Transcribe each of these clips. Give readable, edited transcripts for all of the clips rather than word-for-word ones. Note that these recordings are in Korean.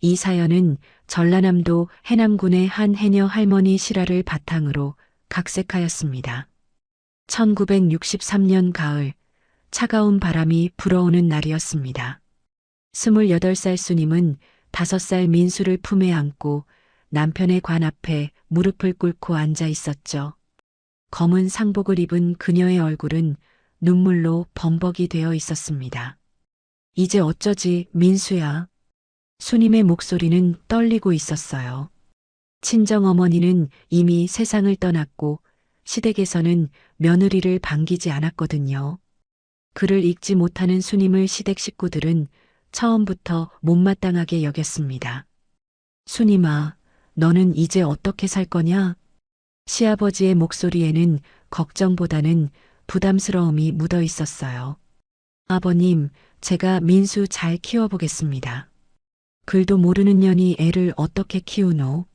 이 사연은 전라남도 해남군의 한 해녀 할머니 실화를 바탕으로 각색하였습니다. 1963년 가을, 차가운 바람이 불어오는 날이었습니다. 28살 수님은 5살 민수를 품에 안고 남편의 관 앞에 무릎을 꿇고 앉아 있었죠. 검은 상복을 입은 그녀의 얼굴은 눈물로 범벅이 되어 있었습니다. 이제 어쩌지, 민수야. 수님의 목소리는 떨리고 있었어요. 친정어머니는 이미 세상을 떠났고 시댁에서는 며느리를 반기지 않았거든요. 그를 잊지 못하는 수님을 시댁 식구들은 처음부터 못마땅하게 여겼습니다. 수님아, 너는 이제 어떻게 살 거냐? 시아버지의 목소리에는 걱정보다는 부담스러움이 묻어 있었어요. 아버님, 제가 민수 잘 키워보겠습니다. 글도 모르는 년이 애를 어떻게 키우노?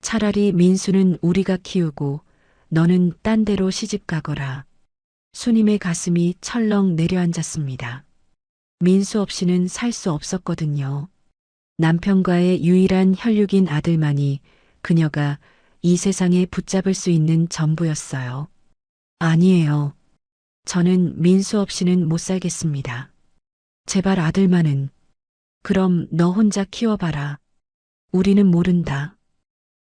차라리 민수는 우리가 키우고 너는 딴 데로 시집 가거라. 수님의 가슴이 철렁 내려앉았습니다. 민수 없이는 살 수 없었거든요. 남편과의 유일한 혈육인 아들만이 그녀가 이 세상에 붙잡을 수 있는 전부였어요. 아니에요. 저는 민수 없이는 못 살겠습니다. 제발 아들만은. 그럼 너 혼자 키워봐라. 우리는 모른다.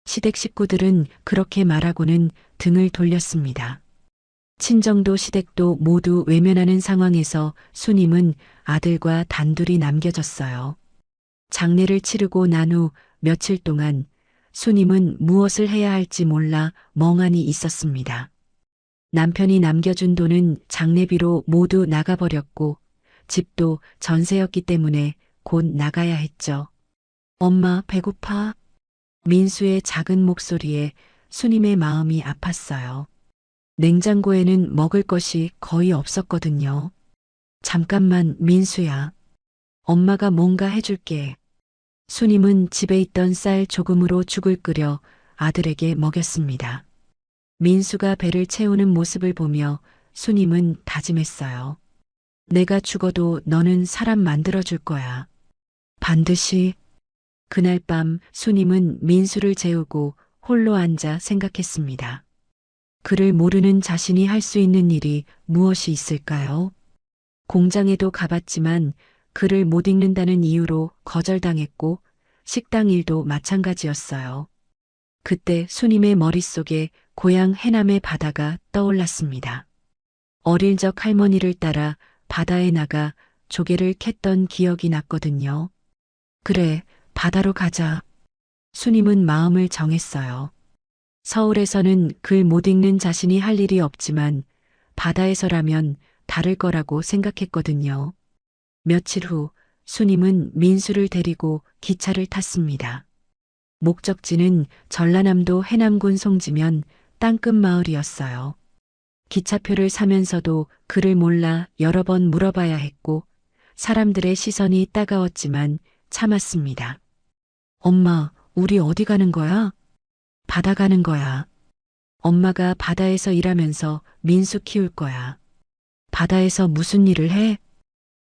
시댁 식구들은 그렇게 말하고는 등을 돌렸습니다. 친정도 시댁도 모두 외면하는 상황에서 수님은 아들과 단둘이 남겨졌어요. 장례를 치르고 난 후 며칠 동안 수님은 무엇을 해야 할지 몰라 멍하니 있었습니다. 남편이 남겨준 돈은 장례비로 모두 나가버렸고 집도 전세였기 때문에 곧 나가야 했죠. 엄마, 배고파? 민수의 작은 목소리에 수님의 마음이 아팠어요. 냉장고에는 먹을 것이 거의 없었거든요. 잠깐만, 민수야. 엄마가 뭔가 해줄게. 수님은 집에 있던 쌀 조금으로 죽을 끓여 아들에게 먹였습니다. 민수가 배를 채우는 모습을 보며 수님은 다짐했어요. 내가 죽어도 너는 사람 만들어줄 거야. 반드시. 그날 밤 수님은 민수를 재우고 홀로 앉아 생각했습니다. 그를 모르는 자신이 할 수 있는 일이 무엇이 있을까요? 공장에도 가봤지만 글을 못 읽는다는 이유로 거절당했고 식당 일도 마찬가지였어요. 그때 수님의 머릿속에 고향 해남의 바다가 떠올랐습니다. 어릴 적 할머니를 따라 바다에 나가 조개를 캤던 기억이 났거든요. 그래, 바다로 가자. 수님은 마음을 정했어요. 서울에서는 글 못 읽는 자신이 할 일이 없지만 바다에서라면 다를 거라고 생각했거든요. 며칠 후 수님은 민수를 데리고 기차를 탔습니다. 목적지는 전라남도 해남군 송지면 땅끝 마을이었어요. 기차표를 사면서도 글을 몰라 여러 번 물어봐야 했고 사람들의 시선이 따가웠지만 참았습니다. 엄마, 우리 어디 가는 거야? 바다 가는 거야. 엄마가 바다에서 일하면서 민수 키울 거야. 바다에서 무슨 일을 해?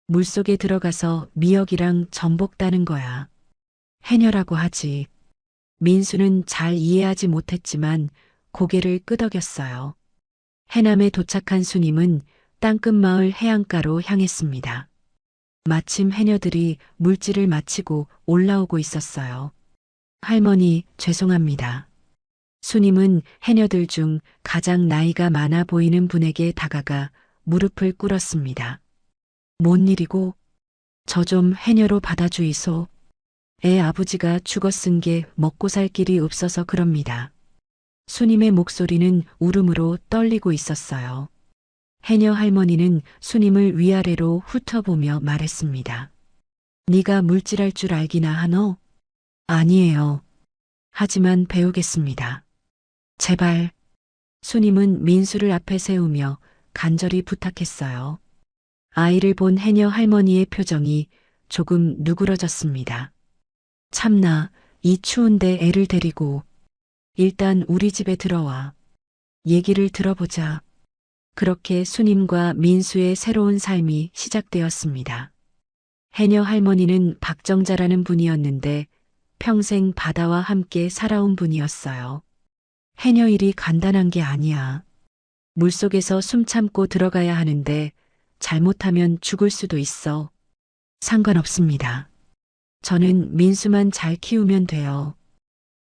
물속에 들어가서 미역이랑 전복 따는 거야. 해녀라고 하지. 민수는 잘 이해하지 못했지만 고개를 끄덕였어요. 해남에 도착한 수님은 땅끝 마을 해안가로 향했습니다. 마침 해녀들이 물질을 마치고 올라오고 있었어요. 할머니, 죄송합니다. 수님은 해녀들 중 가장 나이가 많아 보이는 분에게 다가가 무릎을 꿇었습니다. 뭔 일이고? 저 좀 해녀로 받아주이소. 애 아버지가 죽어쓴 게 먹고 살 길이 없어서 그럽니다. 수님의 목소리는 울음으로 떨리고 있었어요. 해녀 할머니는 수님을 위아래로 훑어보며 말했습니다. 네가 물질할 줄 알기나 하노? 아니에요. 하지만 배우겠습니다. 제발. 수님은 민수를 앞에 세우며 간절히 부탁했어요. 아이를 본 해녀 할머니의 표정이 조금 누그러졌습니다. 참나, 이 추운데 애를 데리고. 일단 우리 집에 들어와. 얘기를 들어보자. 그렇게 수님과 민수의 새로운 삶이 시작되었습니다. 해녀 할머니는 박정자라는 분이었는데 평생 바다와 함께 살아온 분이었어요. 해녀 일이 간단한 게 아니야. 물속에서 숨 참고 들어가야 하는데 잘못하면 죽을 수도 있어. 상관없습니다. 저는 민수만 잘 키우면 돼요.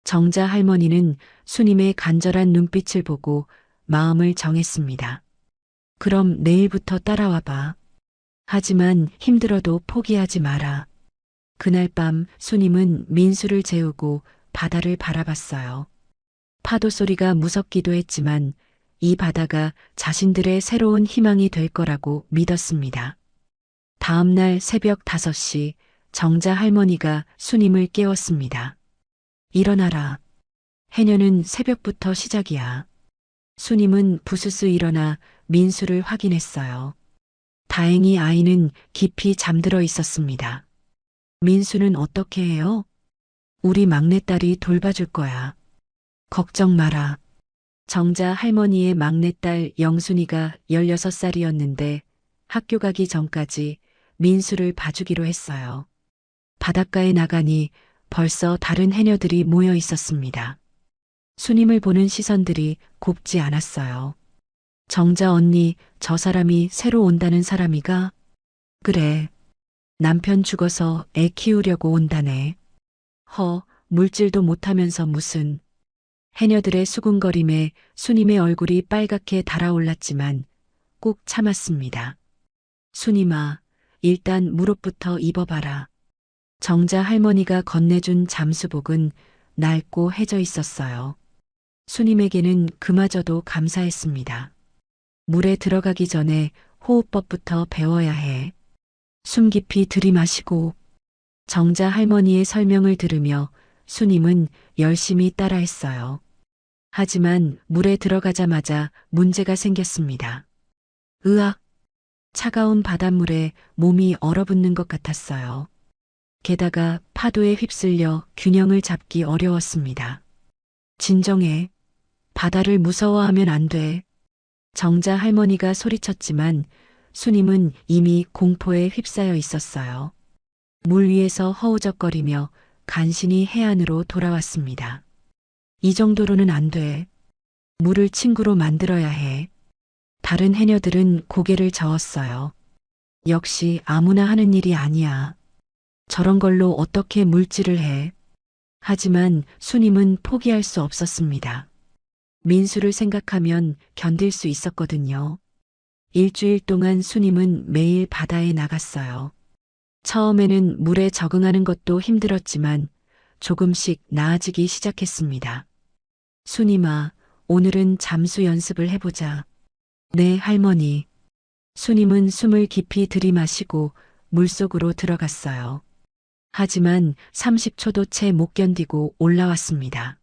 정자 할머니는 수님의 간절한 눈빛을 보고 마음을 정했습니다. 그럼 내일부터 따라와 봐. 하지만 힘들어도 포기하지 마라. 그날 밤 수님은 민수를 재우고 바다를 바라봤어요. 파도 소리가 무섭기도 했지만 이 바다가 자신들의 새로운 희망이 될 거라고 믿었습니다. 다음 날 새벽 5시 정자 할머니가 수님을 깨웠습니다. 일어나라. 해녀는 새벽부터 시작이야. 수님은 부스스 일어나 민수를 확인했어요. 다행히 아이는 깊이 잠들어 있었습니다. 민수는 어떻게 해요? 우리 막내딸이 돌봐줄 거야. 걱정 마라. 정자 할머니의 막내딸 영순이가 16살이었는데 학교 가기 전까지 민수를 봐주기로 했어요. 바닷가에 나가니 벌써 다른 해녀들이 모여 있었습니다. 수님을 보는 시선들이 곱지 않았어요. 정자 언니, 저 사람이 새로 온다는 사람이가? 그래. 남편 죽어서 애 키우려고 온다네. 물질도 못하면서 무슨. 해녀들의 수군거림에 수님의 얼굴이 빨갛게 달아올랐지만 꼭 참았습니다. 수님아, 일단 무릎부터 입어봐라. 정자 할머니가 건네준 잠수복은 낡고 해져 있었어요. 수님에게는 그마저도 감사했습니다. 물에 들어가기 전에 호흡법부터 배워야 해. 숨 깊이 들이마시고. 정자 할머니의 설명을 들으며 수님은 열심히 따라했어요. 하지만 물에 들어가자마자 문제가 생겼습니다. 으악! 차가운 바닷물에 몸이 얼어붙는 것 같았어요. 게다가 파도에 휩쓸려 균형을 잡기 어려웠습니다. 진정해. 바다를 무서워하면 안 돼. 정자 할머니가 소리쳤지만 수님은 이미 공포에 휩싸여 있었어요. 물 위에서 허우적거리며 간신히 해안으로 돌아왔습니다. 이 정도로는 안 돼. 물을 친구로 만들어야 해. 다른 해녀들은 고개를 저었어요. 역시 아무나 하는 일이 아니야. 저런 걸로 어떻게 물질을 해. 하지만 수님은 포기할 수 없었습니다. 민수를 생각하면 견딜 수 있었거든요. 일주일 동안 수님은 매일 바다에 나갔어요. 처음에는 물에 적응하는 것도 힘들었지만 조금씩 나아지기 시작했습니다. 수님아, 오늘은 잠수 연습을 해보자. 네, 할머니. 수님은 숨을 깊이 들이마시고 물속으로 들어갔어요. 하지만 30초도 채 못 견디고 올라왔습니다.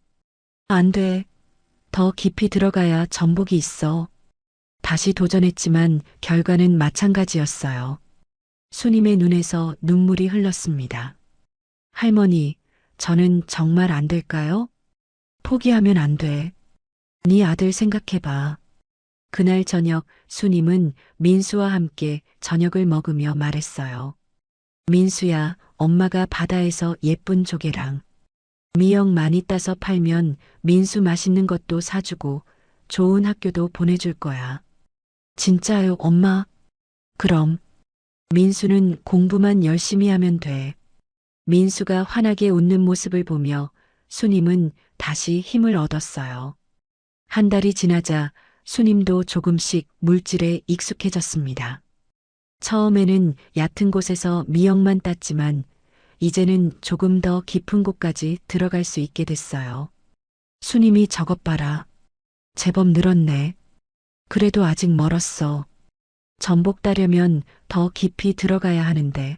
안 돼. 더 깊이 들어가야 전복이 있어. 다시 도전했지만 결과는 마찬가지였어요. 수님의 눈에서 눈물이 흘렀습니다. 할머니, 저는 정말 안 될까요? 포기하면 안 돼. 네 아들 생각해봐. 그날 저녁 수님은 민수와 함께 저녁을 먹으며 말했어요. 민수야, 엄마가 바다에서 예쁜 조개랑 미역 많이 따서 팔면 민수 맛있는 것도 사주고 좋은 학교도 보내줄 거야. 진짜요, 엄마? 그럼. 민수는 공부만 열심히 하면 돼. 민수가 환하게 웃는 모습을 보며 수님은 다시 힘을 얻었어요. 한 달이 지나자 수님도 조금씩 물질에 익숙해졌습니다. 처음에는 얕은 곳에서 미역만 땄지만 이제는 조금 더 깊은 곳까지 들어갈 수 있게 됐어요. 수님이 저것 봐라. 제법 늘었네. 그래도 아직 멀었어. 전복 따려면 더 깊이 들어가야 하는데.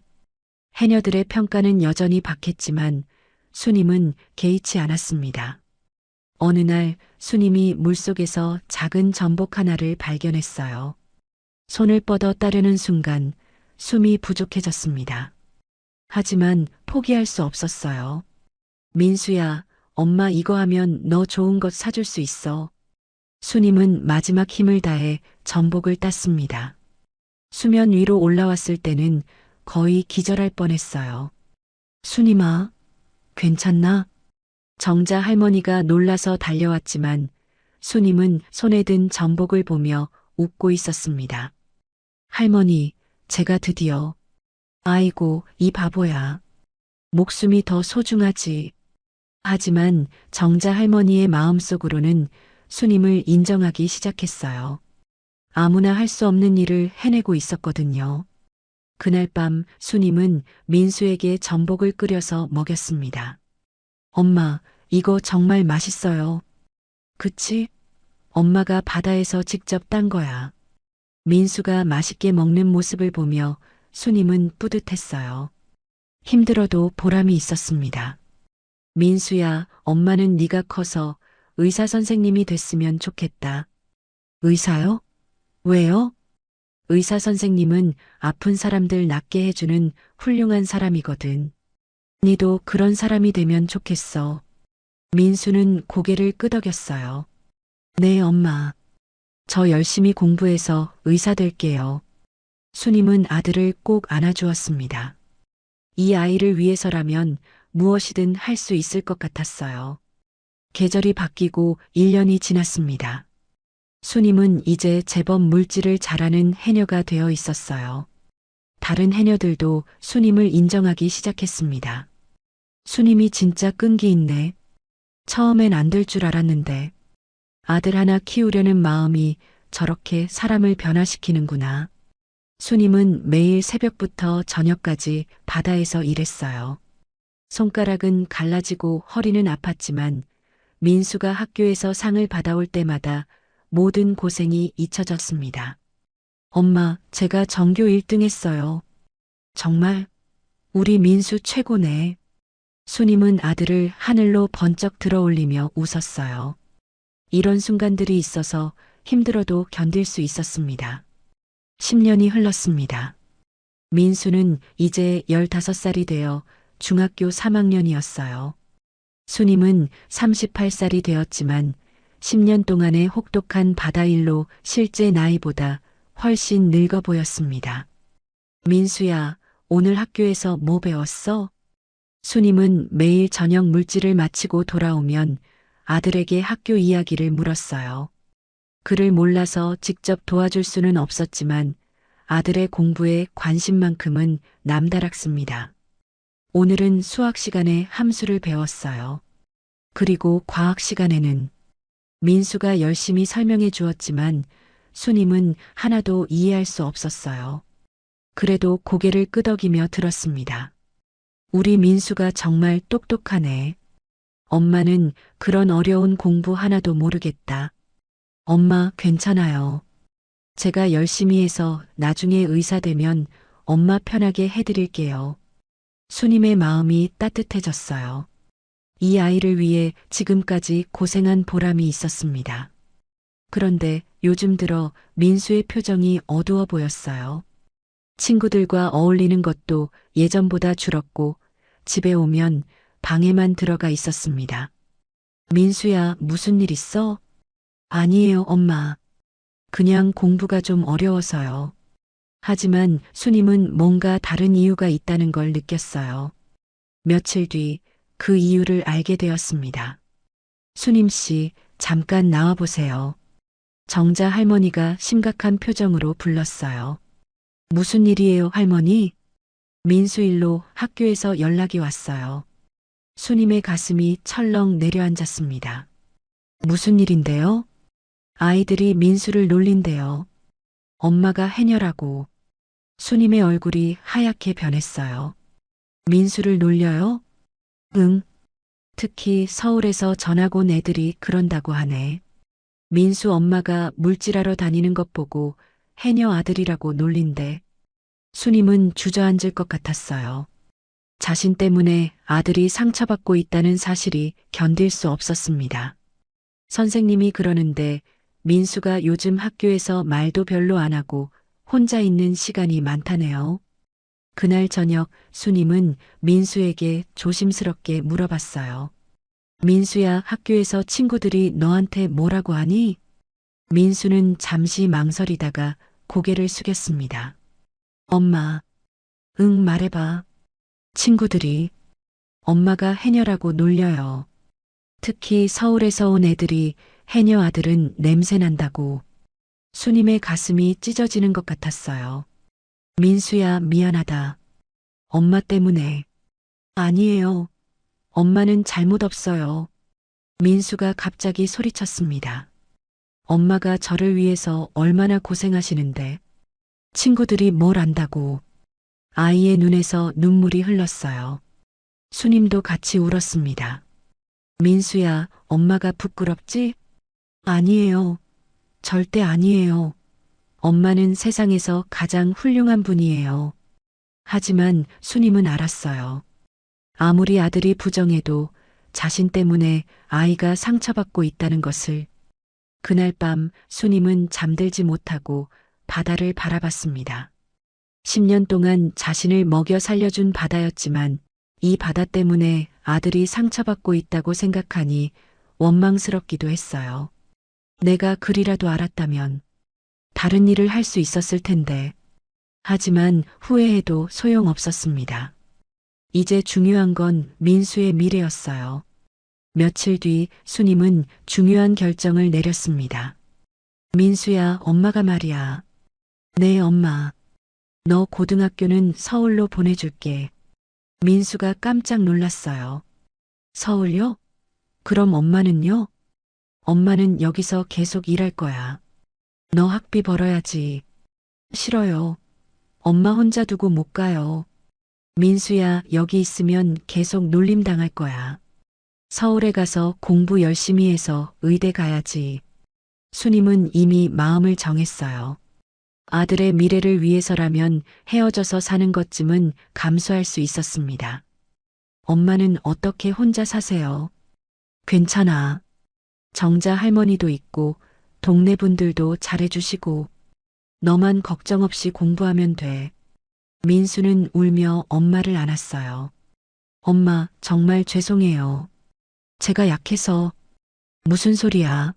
해녀들의 평가는 여전히 박했지만 수님은 개의치 않았습니다. 어느 날 수님이 물속에서 작은 전복 하나를 발견했어요. 손을 뻗어 따려는 순간 숨이 부족해졌습니다. 하지만 포기할 수 없었어요. 민수야, 엄마 이거 하면 너 좋은 것 사줄 수 있어. 수님은 마지막 힘을 다해 전복을 땄습니다. 수면 위로 올라왔을 때는 거의 기절할 뻔했어요. 수님아, 괜찮나? 정자 할머니가 놀라서 달려왔지만 수님은 손에 든 전복을 보며 웃고 있었습니다. 할머니, 제가 드디어. 아이고, 이 바보야. 목숨이 더 소중하지. 하지만 정자 할머니의 마음속으로는 수님을 인정하기 시작했어요. 아무나 할 수 없는 일을 해내고 있었거든요. 그날 밤 수님은 민수에게 전복을 끓여서 먹였습니다. 엄마, 이거 정말 맛있어요. 그치? 엄마가 바다에서 직접 딴 거야. 민수가 맛있게 먹는 모습을 보며 수님은 뿌듯했어요. 힘들어도 보람이 있었습니다. 민수야, 엄마는 네가 커서 의사 선생님이 됐으면 좋겠다. 의사요? 왜요? 의사 선생님은 아픈 사람들 낫게 해주는 훌륭한 사람이거든. 니도 그런 사람이 되면 좋겠어. 민수는 고개를 끄덕였어요. 네, 엄마. 저 열심히 공부해서 의사 될게요. 수님은 아들을 꼭 안아주었습니다. 이 아이를 위해서라면 무엇이든 할 수 있을 것 같았어요. 계절이 바뀌고 1년이 지났습니다. 수님은 이제 제법 물질을 잘하는 해녀가 되어 있었어요. 다른 해녀들도 수님을 인정하기 시작했습니다. 수님이 진짜 끈기 있네. 처음엔 안 될 줄 알았는데 아들 하나 키우려는 마음이 저렇게 사람을 변화시키는구나. 수님은 매일 새벽부터 저녁까지 바다에서 일했어요. 손가락은 갈라지고 허리는 아팠지만 민수가 학교에서 상을 받아올 때마다 모든 고생이 잊혀졌습니다. 엄마, 제가 전교 1등 했어요. 정말? 우리 민수 최고네. 수님은 아들을 하늘로 번쩍 들어올리며 웃었어요. 이런 순간들이 있어서 힘들어도 견딜 수 있었습니다. 10년이 흘렀습니다. 민수는 이제 15살이 되어 중학교 3학년이었어요. 수님은 38살이 되었지만 10년 동안의 혹독한 바다일로 실제 나이보다 훨씬 늙어 보였습니다. 민수야, 오늘 학교에서 뭐 배웠어? 수님은 매일 저녁 물질을 마치고 돌아오면 아들에게 학교 이야기를 물었어요. 그를 몰라서 직접 도와줄 수는 없었지만 아들의 공부에 관심만큼은 남다랐습니다. 오늘은 수학 시간에 함수를 배웠어요. 그리고 과학 시간에는 민수가 열심히 설명해 주었지만 수님은 하나도 이해할 수 없었어요. 그래도 고개를 끄덕이며 들었습니다. 우리 민수가 정말 똑똑하네. 엄마는 그런 어려운 공부 하나도 모르겠다. 엄마, 괜찮아요. 제가 열심히 해서 나중에 의사 되면 엄마 편하게 해드릴게요. 수님의 마음이 따뜻해졌어요. 이 아이를 위해 지금까지 고생한 보람이 있었습니다. 그런데 요즘 들어 민수의 표정이 어두워 보였어요. 친구들과 어울리는 것도 예전보다 줄었고 집에 오면 방에만 들어가 있었습니다. 민수야, 무슨 일 있어? 아니에요, 엄마. 그냥 공부가 좀 어려워서요. 하지만 수님은 뭔가 다른 이유가 있다는 걸 느꼈어요. 며칠 뒤 그 이유를 알게 되었습니다. 수님 씨, 잠깐 나와 보세요. 정자 할머니가 심각한 표정으로 불렀어요. 무슨 일이에요, 할머니? 민수 일로 학교에서 연락이 왔어요. 수님의 가슴이 철렁 내려앉았습니다. 무슨 일인데요? 아이들이 민수를 놀린대요. 엄마가 해녀라고. 수님의 얼굴이 하얗게 변했어요. 민수를 놀려요? 응. 특히 서울에서 전학 온 애들이 그런다고 하네. 민수 엄마가 물질하러 다니는 것 보고 해녀 아들이라고 놀린대. 수님은 주저앉을 것 같았어요. 자신 때문에 아들이 상처받고 있다는 사실이 견딜 수 없었습니다. 선생님이 그러는데 민수가 요즘 학교에서 말도 별로 안 하고 혼자 있는 시간이 많다네요. 그날 저녁 수님은 민수에게 조심스럽게 물어봤어요. 민수야, 학교에서 친구들이 너한테 뭐라고 하니? 민수는 잠시 망설이다가 고개를 숙였습니다. 엄마, 응, 말해봐. 친구들이. 엄마가 해녀라고 놀려요. 특히 서울에서 온 애들이 해녀 아들은 냄새 난다고. 수님의 가슴이 찢어지는 것 같았어요. 민수야, 미안하다. 엄마 때문에. 아니에요. 엄마는 잘못 없어요. 민수가 갑자기 소리쳤습니다. 엄마가 저를 위해서 얼마나 고생하시는데. 친구들이 뭘 안다고. 아이의 눈에서 눈물이 흘렀어요. 수님도 같이 울었습니다. 민수야, 엄마가 부끄럽지? 아니에요. 절대 아니에요. 엄마는 세상에서 가장 훌륭한 분이에요. 하지만 수님은 알았어요. 아무리 아들이 부정해도 자신 때문에 아이가 상처받고 있다는 것을. 그날 밤 수님은 잠들지 못하고 바다를 바라봤습니다. 10년 동안 자신을 먹여 살려준 바다였지만 이 바다 때문에 아들이 상처받고 있다고 생각하니 원망스럽기도 했어요. 내가 그리라도 알았다면 다른 일을 할 수 있었을 텐데. 하지만 후회해도 소용없었습니다. 이제 중요한 건 민수의 미래였어요. 며칠 뒤 수님은 중요한 결정을 내렸습니다. 민수야, 엄마가 말이야. 네, 엄마. 너 고등학교는 서울로 보내줄게. 민수가 깜짝 놀랐어요. 서울요? 그럼 엄마는요? 엄마는 여기서 계속 일할 거야. 너 학비 벌어야지. 싫어요. 엄마 혼자 두고 못 가요. 민수야, 여기 있으면 계속 놀림당할 거야. 서울에 가서 공부 열심히 해서 의대 가야지. 수님은 이미 마음을 정했어요. 아들의 미래를 위해서라면 헤어져서 사는 것쯤은 감수할 수 있었습니다. 엄마는 어떻게 혼자 사세요? 괜찮아. 정자 할머니도 있고 동네 분들도 잘해주시고 너만 걱정 없이 공부하면 돼. 민수는 울며 엄마를 안았어요. 엄마, 정말 죄송해요. 제가 약해서. 무슨 소리야.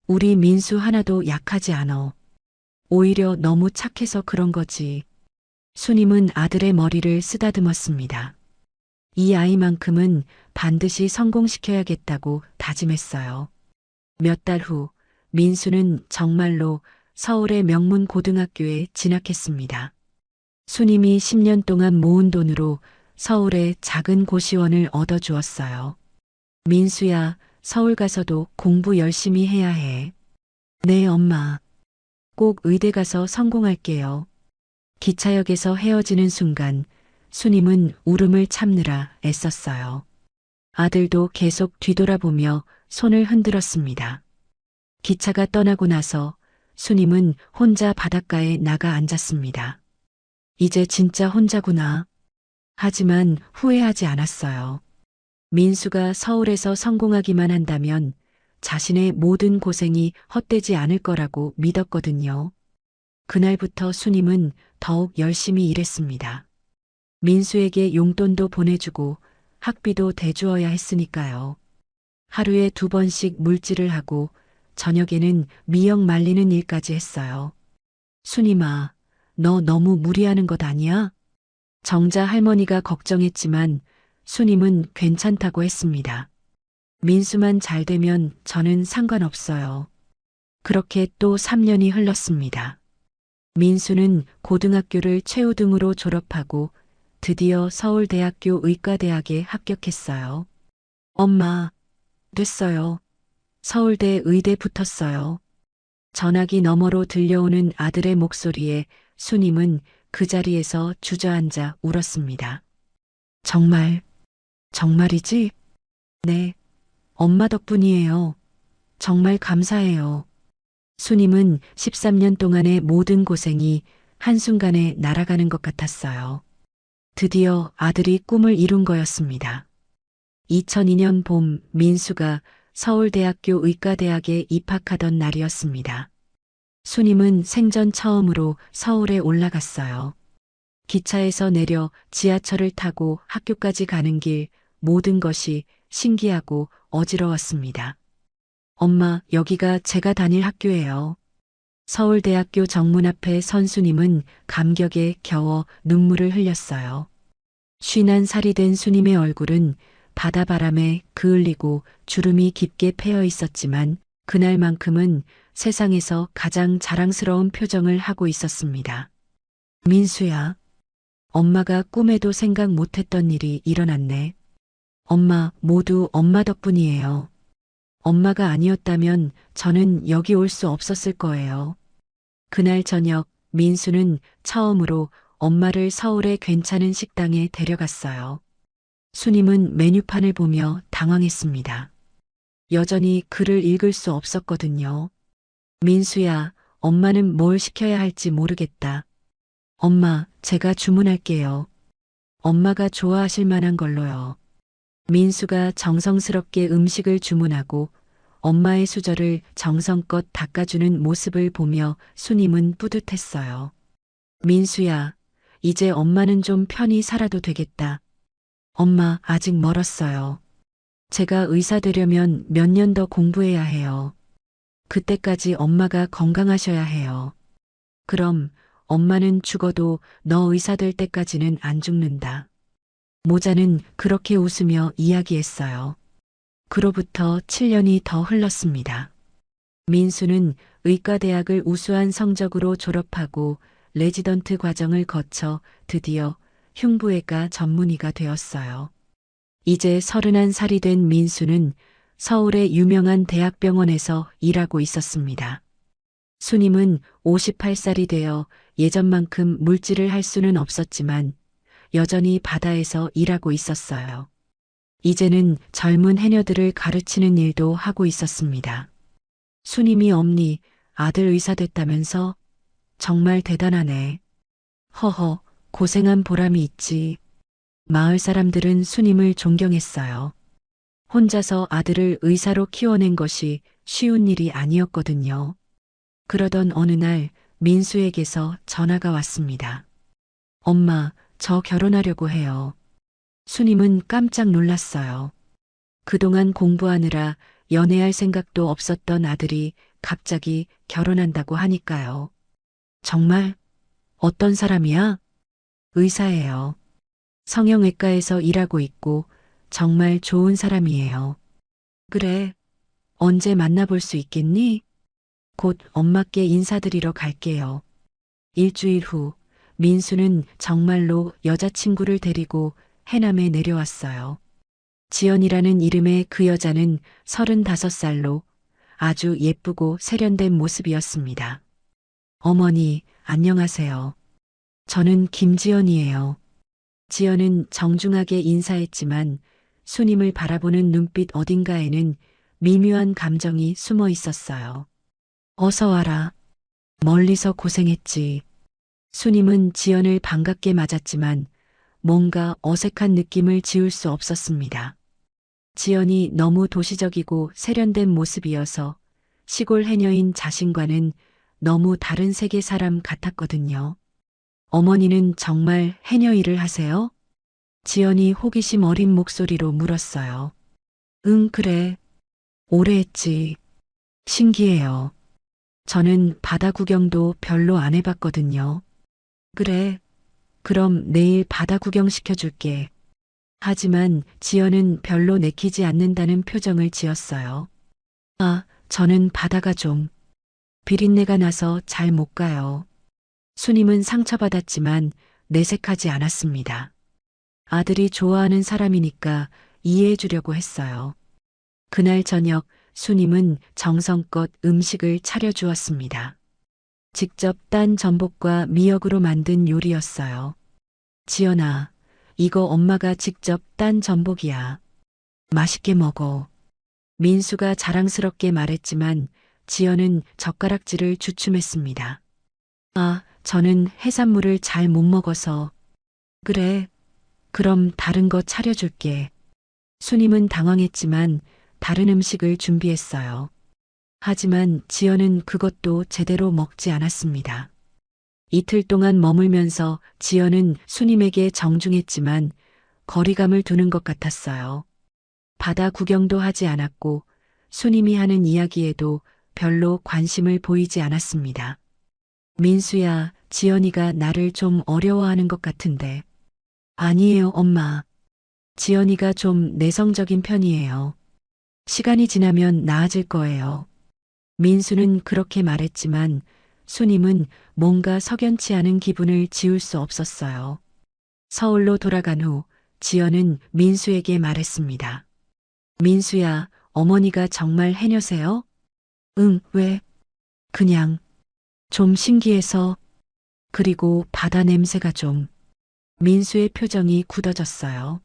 우리 민수 하나도 약하지 않어. 오히려 너무 착해서 그런 거지. 수님은 아들의 머리를 쓰다듬었습니다. 이 아이만큼은 반드시 성공시켜야겠다고 다짐했어요. 몇 달 후 민수는 정말로 서울의 명문 고등학교에 진학했습니다. 수님이 10년 동안 모은 돈으로 서울의 작은 고시원을 얻어주었어요. 민수야, 서울 가서도 공부 열심히 해야 해. 네, 엄마. 꼭 의대 가서 성공할게요. 기차역에서 헤어지는 순간 수님은 울음을 참느라 애썼어요. 아들도 계속 뒤돌아보며 손을 흔들었습니다. 기차가 떠나고 나서 수님은 혼자 바닷가에 나가 앉았습니다. 이제 진짜 혼자구나. 하지만 후회하지 않았어요. 민수가 서울에서 성공하기만 한다면 자신의 모든 고생이 헛되지 않을 거라고 믿었거든요. 그날부터 수님은 더욱 열심히 일했습니다. 민수에게 용돈도 보내주고 학비도 대주어야 했으니까요. 하루에 2번씩 물질을 하고 저녁에는 미역 말리는 일까지 했어요. 수님아, 너 너무 무리하는 것 아니야? 정자 할머니가 걱정했지만 수님은 괜찮다고 했습니다. 민수만 잘 되면 저는 상관없어요. 그렇게 또 3년이 흘렀습니다. 민수는 고등학교를 최우등으로 졸업하고 드디어 서울대학교 의과대학에 합격했어요. 엄마, 됐어요. 서울대 의대 붙었어요. 전화기 너머로 들려오는 아들의 목소리에 수님은 그 자리에서 주저앉아 울었습니다. 정말이지? 네, 엄마 덕분이에요. 정말 감사해요. 수님은 13년 동안의 모든 고생이 한순간에 날아가는 것 같았어요. 드디어 아들이 꿈을 이룬 거였습니다. 2002년 봄 민수가 서울대학교 의과대학에 입학하던 날이었습니다. 수님은 생전 처음으로 서울에 올라갔어요. 기차에서 내려 지하철을 타고 학교까지 가는 길 모든 것이 신기하고 어지러웠습니다. 엄마, 여기가 제가 다닐 학교예요. 서울대학교 정문 앞에 선 수님은 감격에 겨워 눈물을 흘렸어요. 쉬난 살이 된 수님의 얼굴은 바다바람에 그을리고 주름이 깊게 패여 있었지만 그날만큼은 세상에서 가장 자랑스러운 표정을 하고 있었습니다. 민수야, 엄마가 꿈에도 생각 못했던 일이 일어났네. 엄마, 모두 엄마 덕분이에요. 엄마가 아니었다면 저는 여기 올 수 없었을 거예요. 그날 저녁 민수는 처음으로 엄마를 서울의 괜찮은 식당에 데려갔어요. 수님은 메뉴판을 보며 당황했습니다. 여전히 글을 읽을 수 없었거든요. 민수야, 엄마는 뭘 시켜야 할지 모르겠다. 엄마, 제가 주문할게요. 엄마가 좋아하실 만한 걸로요. 민수가 정성스럽게 음식을 주문하고 엄마의 수저를 정성껏 닦아주는 모습을 보며 수님은 뿌듯했어요. 민수야, 이제 엄마는 좀 편히 살아도 되겠다. 엄마, 아직 멀었어요. 제가 의사 되려면 몇 년 더 공부해야 해요. 그때까지 엄마가 건강하셔야 해요. 그럼 엄마는 죽어도 너 의사 될 때까지는 안 죽는다. 모자는 그렇게 웃으며 이야기했어요. 그로부터 7년이 더 흘렀습니다. 민수는 의과대학을 우수한 성적으로 졸업하고 레지던트 과정을 거쳐 드디어 흉부외과 전문의가 되었어요. 이제 31살이 된 민수는 서울의 유명한 대학병원에서 일하고 있었습니다. 수님은 58살이 되어 예전만큼 물질을 할 수는 없었지만 여전히 바다에서 일하고 있었어요. 이제는 젊은 해녀들을 가르치는 일도 하고 있었습니다. 수님이 엄니, 아들 의사 됐다면서? 정말 대단하네. 허허, 고생한 보람이 있지. 마을 사람들은 수님을 존경했어요. 혼자서 아들을 의사로 키워낸 것이 쉬운 일이 아니었거든요. 그러던 어느 날 민수에게서 전화가 왔습니다. 엄마, 저 결혼하려고 해요. 수님은 깜짝 놀랐어요. 그동안 공부하느라 연애할 생각도 없었던 아들이 갑자기 결혼한다고 하니까요. 정말? 어떤 사람이야? 의사예요. 성형외과에서 일하고 있고 정말 좋은 사람이에요. 그래, 언제 만나볼 수 있겠니? 곧 엄마께 인사드리러 갈게요. 일주일 후 민수는 정말로 여자친구를 데리고 해남에 내려왔어요. 지연이라는 이름의 그 여자는 35살로 아주 예쁘고 세련된 모습이었습니다. 어머니, 안녕하세요. 저는 김지연이에요. 지연은 정중하게 인사했지만 수님을 바라보는 눈빛 어딘가에는 미묘한 감정이 숨어 있었어요. 어서 와라. 멀리서 고생했지. 수님은 지연을 반갑게 맞았지만 뭔가 어색한 느낌을 지울 수 없었습니다. 지연이 너무 도시적이고 세련된 모습이어서 시골 해녀인 자신과는 너무 다른 세계 사람 같았거든요. 어머니는 정말 해녀 일을 하세요? 지연이 호기심 어린 목소리로 물었어요. 응, 그래. 오래 했지. 신기해요. 저는 바다 구경도 별로 안 해봤거든요. 그래. 그럼 내일 바다 구경 시켜줄게. 하지만 지연은 별로 내키지 않는다는 표정을 지었어요. 아, 저는 바다가 좀 비린내가 나서 잘 못 가요. 수님은 상처받았지만 내색하지 않았습니다. 아들이 좋아하는 사람이니까 이해해 주려고 했어요. 그날 저녁 수님은 정성껏 음식을 차려주었습니다. 직접 딴 전복과 미역으로 만든 요리였어요. 지연아, 이거 엄마가 직접 딴 전복이야. 맛있게 먹어. 민수가 자랑스럽게 말했지만 지연은 젓가락질을 주춤했습니다. 아, 저는 해산물을 잘 못 먹어서. 그래, 그럼 다른 거 차려줄게. 수님은 당황했지만 다른 음식을 준비했어요. 하지만 지연은 그것도 제대로 먹지 않았습니다. 이틀 동안 머물면서 지연은 수님에게 정중했지만 거리감을 두는 것 같았어요. 바다 구경도 하지 않았고 수님이 하는 이야기에도 별로 관심을 보이지 않았습니다. 민수야, 지연이가 나를 좀 어려워하는 것 같은데. 아니에요, 엄마. 지연이가 좀 내성적인 편이에요. 시간이 지나면 나아질 거예요. 민수는 그렇게 말했지만 수님은 뭔가 석연치 않은 기분을 지울 수 없었어요. 서울로 돌아간 후 지연은 민수에게 말했습니다. 민수야, 어머니가 정말 해녀세요? 응, 왜? 그냥 좀 신기해서. 그리고 바다 냄새가 좀. 민수의 표정이 굳어졌어요.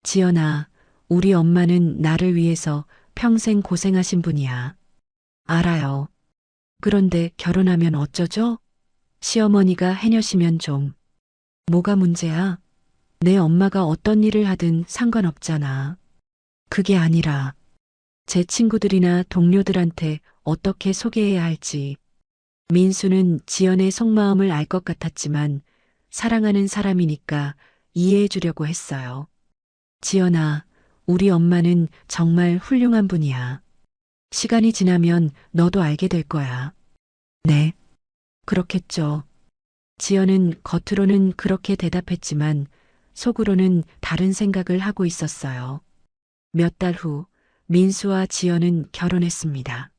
지연아, 우리 엄마는 나를 위해서 평생 고생하신 분이야. 알아요. 그런데 결혼하면 어쩌죠? 시어머니가 해녀시면 좀. 뭐가 문제야? 내 엄마가 어떤 일을 하든 상관없잖아. 그게 아니라 제 친구들이나 동료들한테 어떻게 소개해야 할지. 민수는 지연의 속마음을 알 것 같았지만 사랑하는 사람이니까 이해해 주려고 했어요. 지연아, 우리 엄마는 정말 훌륭한 분이야. 시간이 지나면 너도 알게 될 거야. 네, 그렇겠죠. 지연은 겉으로는 그렇게 대답했지만 속으로는 다른 생각을 하고 있었어요. 몇 달 후 민수와 지연은 결혼했습니다.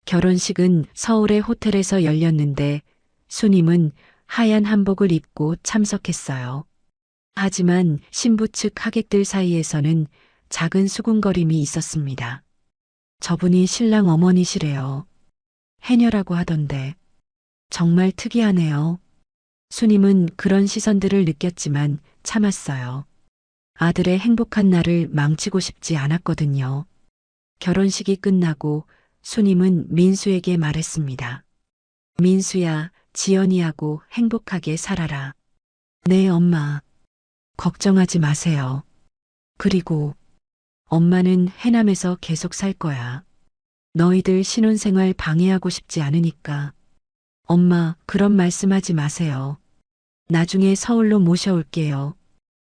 결혼식은 서울의 호텔에서 열렸는데 수님은 하얀 한복을 입고 참석했어요. 하지만 신부 측 하객들 사이에서는 작은 수군거림이 있었습니다. 저분이 신랑 어머니시래요. 해녀라고 하던데 정말 특이하네요. 수님은 그런 시선들을 느꼈지만 참았어요. 아들의 행복한 날을 망치고 싶지 않았거든요. 결혼식이 끝나고 수님은 민수에게 말했습니다. 민수야, 지연이하고 행복하게 살아라. 네, 엄마. 걱정하지 마세요. 그리고 엄마는 해남에서 계속 살 거야. 너희들 신혼생활 방해하고 싶지 않으니까. 엄마, 그런 말씀하지 마세요. 나중에 서울로 모셔올게요.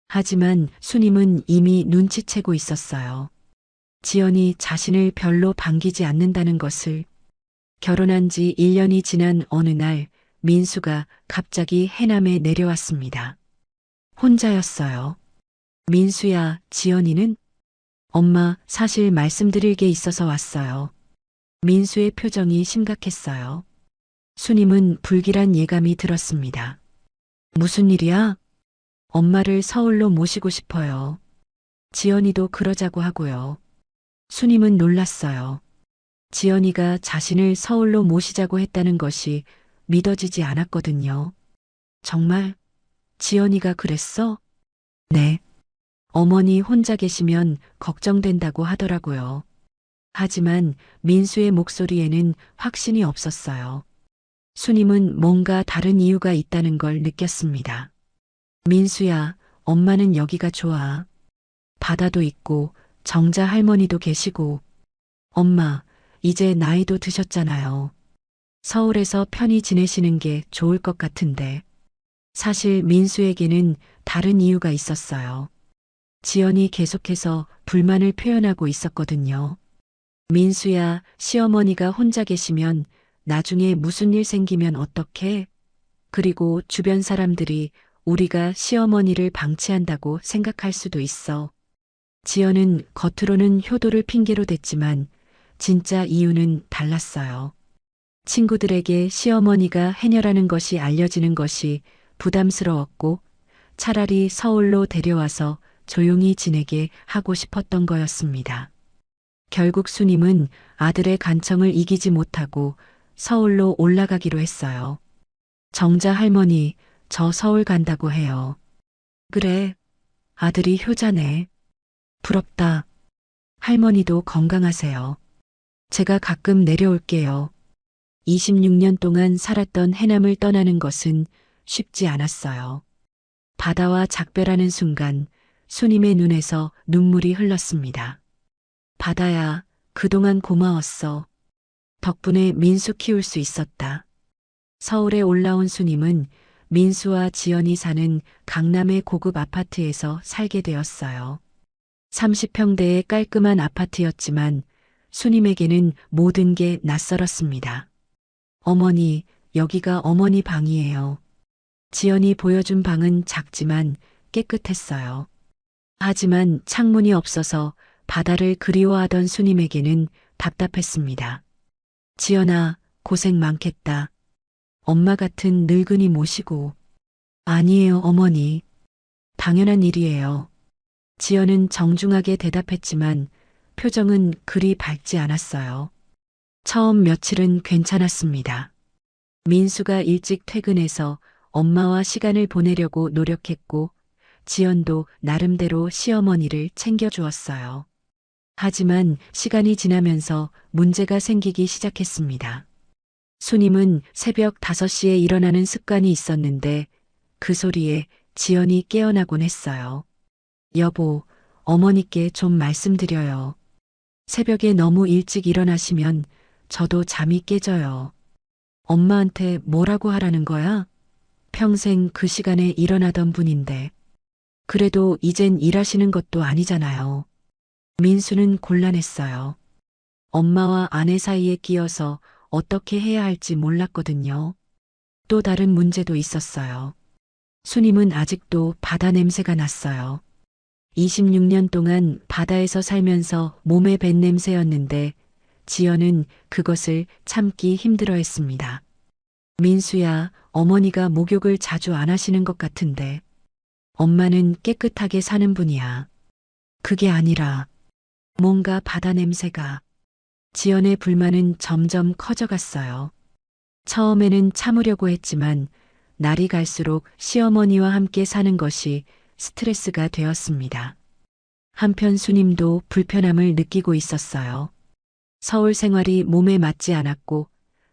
하지만 수님은 이미 눈치채고 있었어요. 지연이 자신을 별로 반기지 않는다는 것을. 결혼한 지 1년이 지난 어느 날 민수가 갑자기 해남에 내려왔습니다. 혼자였어요. 민수야, 지연이는? 엄마, 사실 말씀드릴 게 있어서 왔어요. 민수의 표정이 심각했어요. 수님은 불길한 예감이 들었습니다. 무슨 일이야? 엄마를 서울로 모시고 싶어요. 지연이도 그러자고 하고요. 수님은 놀랐어요. 지연이가 자신을 서울로 모시자고 했다는 것이 믿어지지 않았거든요. 정말? 지연이가 그랬어? 네. 어머니 혼자 계시면 걱정된다고 하더라고요. 하지만 민수의 목소리에는 확신이 없었어요. 수님은 뭔가 다른 이유가 있다는 걸 느꼈습니다. 민수야, 엄마는 여기가 좋아. 바다도 있고 정자 할머니도 계시고. 엄마, 이제 나이도 드셨잖아요. 서울에서 편히 지내시는 게 좋을 것 같은데. 사실 민수에게는 다른 이유가 있었어요. 지연이 계속해서 불만을 표현하고 있었거든요. 민수야, 시어머니가 혼자 계시면 나중에 무슨 일 생기면 어떡해? 그리고 주변 사람들이 우리가 시어머니를 방치한다고 생각할 수도 있어. 지연은 겉으로는 효도를 핑계로 댔지만 진짜 이유는 달랐어요. 친구들에게 시어머니가 해녀라는 것이 알려지는 것이 부담스러웠고 차라리 서울로 데려와서 조용히 지내게 하고 싶었던 거였습니다. 결국 수님은 아들의 간청을 이기지 못하고 서울로 올라가기로 했어요. 정자 할머니, 저 서울 간다고 해요. 그래, 아들이 효자네. 부럽다. 할머니도 건강하세요. 제가 가끔 내려올게요. 26년 동안 살았던 해남을 떠나는 것은 쉽지 않았어요. 바다와 작별하는 순간 수님의 눈에서 눈물이 흘렀습니다. 바다야, 그동안 고마웠어. 덕분에 민수 키울 수 있었다. 서울에 올라온 수님은 민수와 지연이 사는 강남의 고급 아파트에서 살게 되었어요. 30평대의 깔끔한 아파트였지만 수님에게는 모든 게 낯설었습니다. 어머니, 여기가 어머니 방이에요. 지연이 보여준 방은 작지만 깨끗했어요. 하지만 창문이 없어서 바다를 그리워하던 수님에게는 답답했습니다. 지연아, 고생 많겠다. 엄마 같은 늙은이 모시고. 아니에요, 어머니. 당연한 일이에요. 지연은 정중하게 대답했지만 표정은 그리 밝지 않았어요. 처음 며칠은 괜찮았습니다. 민수가 일찍 퇴근해서 엄마와 시간을 보내려고 노력했고, 지연도 나름대로 시어머니를 챙겨주었어요. 하지만 시간이 지나면서 문제가 생기기 시작했습니다. 수님은 새벽 5시에 일어나는 습관이 있었는데 그 소리에 지연이 깨어나곤 했어요. 여보, 어머니께 좀 말씀드려요. 새벽에 너무 일찍 일어나시면 저도 잠이 깨져요. 엄마한테 뭐라고 하라는 거야? 평생 그 시간에 일어나던 분인데. 그래도 이젠 일하시는 것도 아니잖아요. 민수는 곤란했어요. 엄마와 아내 사이에 끼어서 어떻게 해야 할지 몰랐거든요. 또 다른 문제도 있었어요. 수님은 아직도 바다 냄새가 났어요. 26년 동안 바다에서 살면서 몸에 밴 냄새였는데 지연은 그것을 참기 힘들어했습니다. 민수야, 어머니가 목욕을 자주 안 하시는 것 같은데 엄마는 깨끗하게 사는 분이야. 그게 아니라 뭔가 바다 냄새가. 지연의 불만은 점점 커져갔어요. 처음에는 참으려고 했지만 날이 갈수록 시어머니와 함께 사는 것이 스트레스가 되었습니다. 한편 수님도 불편함을 느끼고 있었어요. 서울 생활이 몸에 맞지 않았고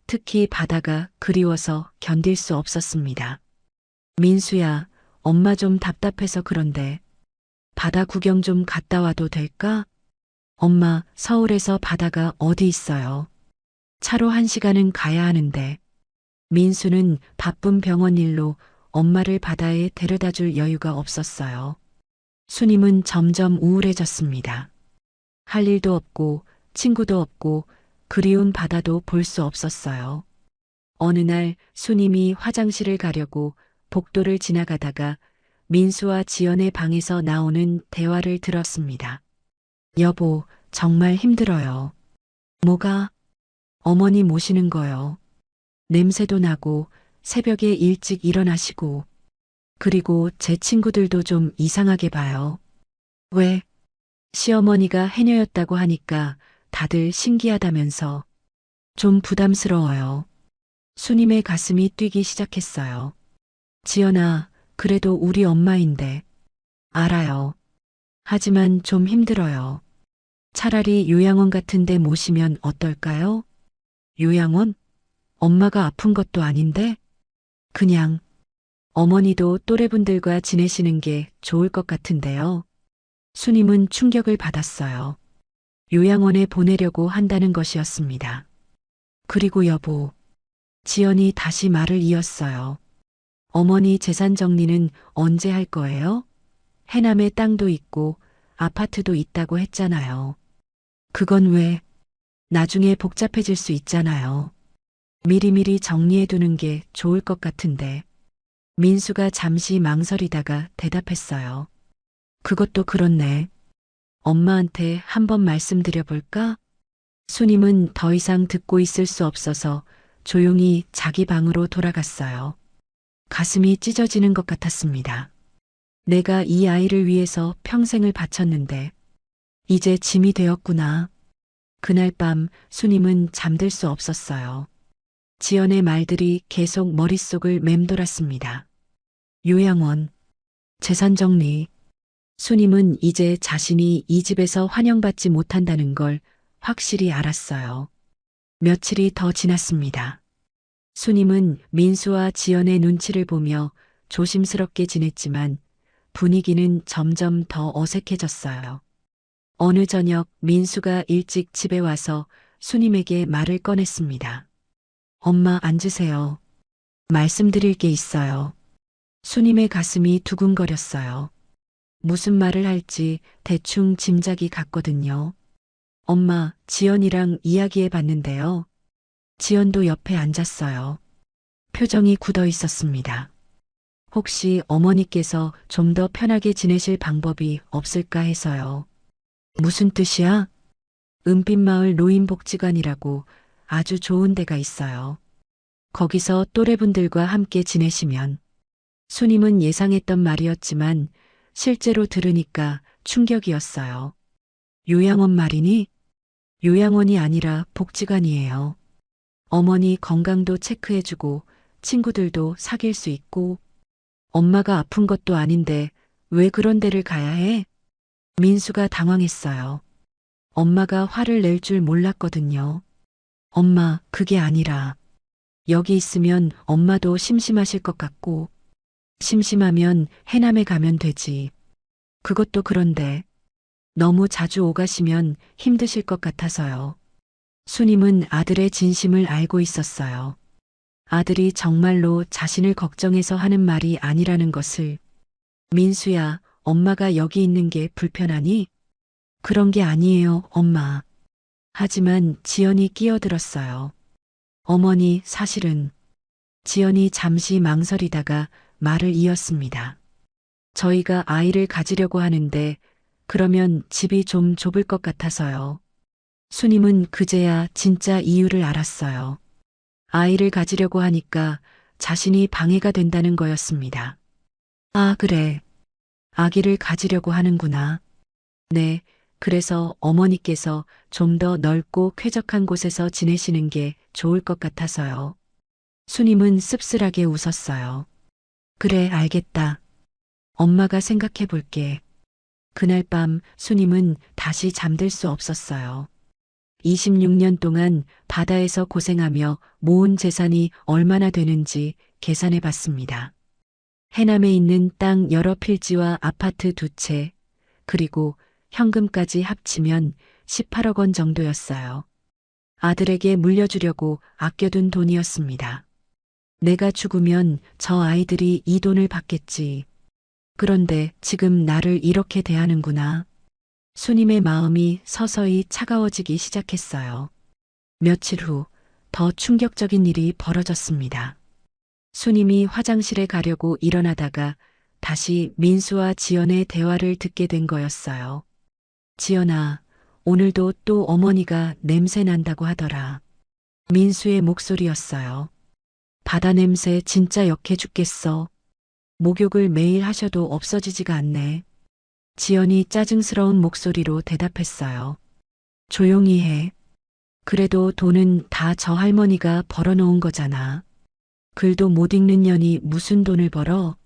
특히 바다가 그리워서 견딜 수 없었습니다. 민수야, 엄마 좀 답답해서 그런데 바다 구경 좀 갔다 와도 될까? 엄마, 서울에서 바다가 어디 있어요? 차로 1시간은 가야 하는데. 민수는 바쁜 병원 일로 엄마를 바다에 데려다 줄 여유가 없었어요. 수님은 점점 우울해졌습니다. 할 일도 없고 친구도 없고 그리운 바다도 볼 수 없었어요. 어느 날 수님이 화장실을 가려고 복도를 지나가다가 민수와 지연의 방에서 나오는 대화를 들었습니다. 여보, 정말 힘들어요. 뭐가? 어머니 모시는 거요. 냄새도 나고 새벽에 일찍 일어나시고 그리고 제 친구들도 좀 이상하게 봐요. 왜? 시어머니가 해녀였다고 하니까 다들 신기하다면서 좀 부담스러워요. 수님의 가슴이 뛰기 시작했어요. 지연아, 그래도 우리 엄마인데. 알아요. 하지만 좀 힘들어요. 차라리 요양원 같은 데 모시면 어떨까요? 요양원? 엄마가 아픈 것도 아닌데? 그냥 어머니도 또래분들과 지내시는 게 좋을 것 같은데요. 수님은 충격을 받았어요. 요양원에 보내려고 한다는 것이었습니다. 그리고 여보, 지연이 다시 말을 이었어요. 어머니 재산 정리는 언제 할 거예요? 해남에 땅도 있고 아파트도 있다고 했잖아요. 그건 왜? 나중에 복잡해질 수 있잖아요. 미리미리 정리해두는 게 좋을 것 같은데. 민수가 잠시 망설이다가 대답했어요. 그것도 그렇네. 엄마한테 한번 말씀드려볼까? 수님은 더 이상 듣고 있을 수 없어서 조용히 자기 방으로 돌아갔어요. 가슴이 찢어지는 것 같았습니다. 내가 이 아이를 위해서 평생을 바쳤는데 이제 짐이 되었구나. 그날 밤 수님은 잠들 수 없었어요. 지연의 말들이 계속 머릿속을 맴돌았습니다. 요양원, 재산 정리. 수님은 이제 자신이 이 집에서 환영받지 못한다는 걸 확실히 알았어요. 며칠이 더 지났습니다. 수님은 민수와 지연의 눈치를 보며 조심스럽게 지냈지만 분위기는 점점 더 어색해졌어요. 어느 저녁 민수가 일찍 집에 와서 수님에게 말을 꺼냈습니다. 엄마 앉으세요. 말씀드릴 게 있어요. 수님의 가슴이 두근거렸어요. 무슨 말을 할지 대충 짐작이 갔거든요. 엄마, 지연이랑 이야기해 봤는데요. 지연도 옆에 앉았어요. 표정이 굳어 있었습니다. 혹시 어머니께서 좀 더 편하게 지내실 방법이 없을까 해서요. 무슨 뜻이야? 은빛마을 노인복지관이라고 아주 좋은 데가 있어요. 거기서 또래분들과 함께 지내시면. 수님은 예상했던 말이었지만 실제로 들으니까 충격이었어요. 요양원 말이니? 요양원이 아니라 복지관이에요. 어머니 건강도 체크해주고 친구들도 사귈 수 있고 엄마가 아픈 것도 아닌데 왜 그런 데를 가야 해? 민수가 당황했어요. 엄마가 화를 낼 줄 몰랐거든요. 엄마, 그게 아니라 여기 있으면 엄마도 심심하실 것 같고 심심하면 해남에 가면 되지. 그것도 그런데 너무 자주 오가시면 힘드실 것 같아서요. 수님은 아들의 진심을 알고 있었어요. 아들이 정말로 자신을 걱정해서 하는 말이 아니라는 것을. 민수야, 엄마가 여기 있는 게 불편하니? 그런 게 아니에요, 엄마. 하지만 지연이 끼어들었어요. 어머니, 사실은. 지연이 잠시 망설이다가 말을 이었습니다. 저희가 아이를 가지려고 하는데 그러면 집이 좀 좁을 것 같아서요. 수님은 그제야 진짜 이유를 알았어요. 아이를 가지려고 하니까 자신이 방해가 된다는 거였습니다. 아, 그래. 아기를 가지려고 하는구나. 네, 그래서 어머니께서 좀 더 넓고 쾌적한 곳에서 지내시는 게 좋을 것 같아서요. 수님은 씁쓸하게 웃었어요. 그래, 알겠다. 엄마가 생각해 볼게. 그날 밤 수님은 다시 잠들 수 없었어요. 26년 동안 바다에서 고생하며 모은 재산이 얼마나 되는지 계산해 봤습니다. 해남에 있는 땅 여러 필지와 아파트 2채, 그리고 현금까지 합치면 18억 원 정도였어요. 아들에게 물려주려고 아껴둔 돈이었습니다. 내가 죽으면 저 아이들이 이 돈을 받겠지. 그런데 지금 나를 이렇게 대하는구나. 수님의 마음이 서서히 차가워지기 시작했어요. 며칠 후 더 충격적인 일이 벌어졌습니다. 수님이 화장실에 가려고 일어나다가 다시 민수와 지연의 대화를 듣게 된 거였어요. 지연아, 오늘도 또 어머니가 냄새 난다고 하더라. 민수의 목소리였어요. 바다 냄새 진짜 역해 죽겠어. 목욕을 매일 하셔도 없어지지가 않네. 지연이 짜증스러운 목소리로 대답했어요. 조용히 해. 그래도 돈은 다 저 할머니가 벌어놓은 거잖아. 글도 못 읽는 년이 무슨 돈을 벌어?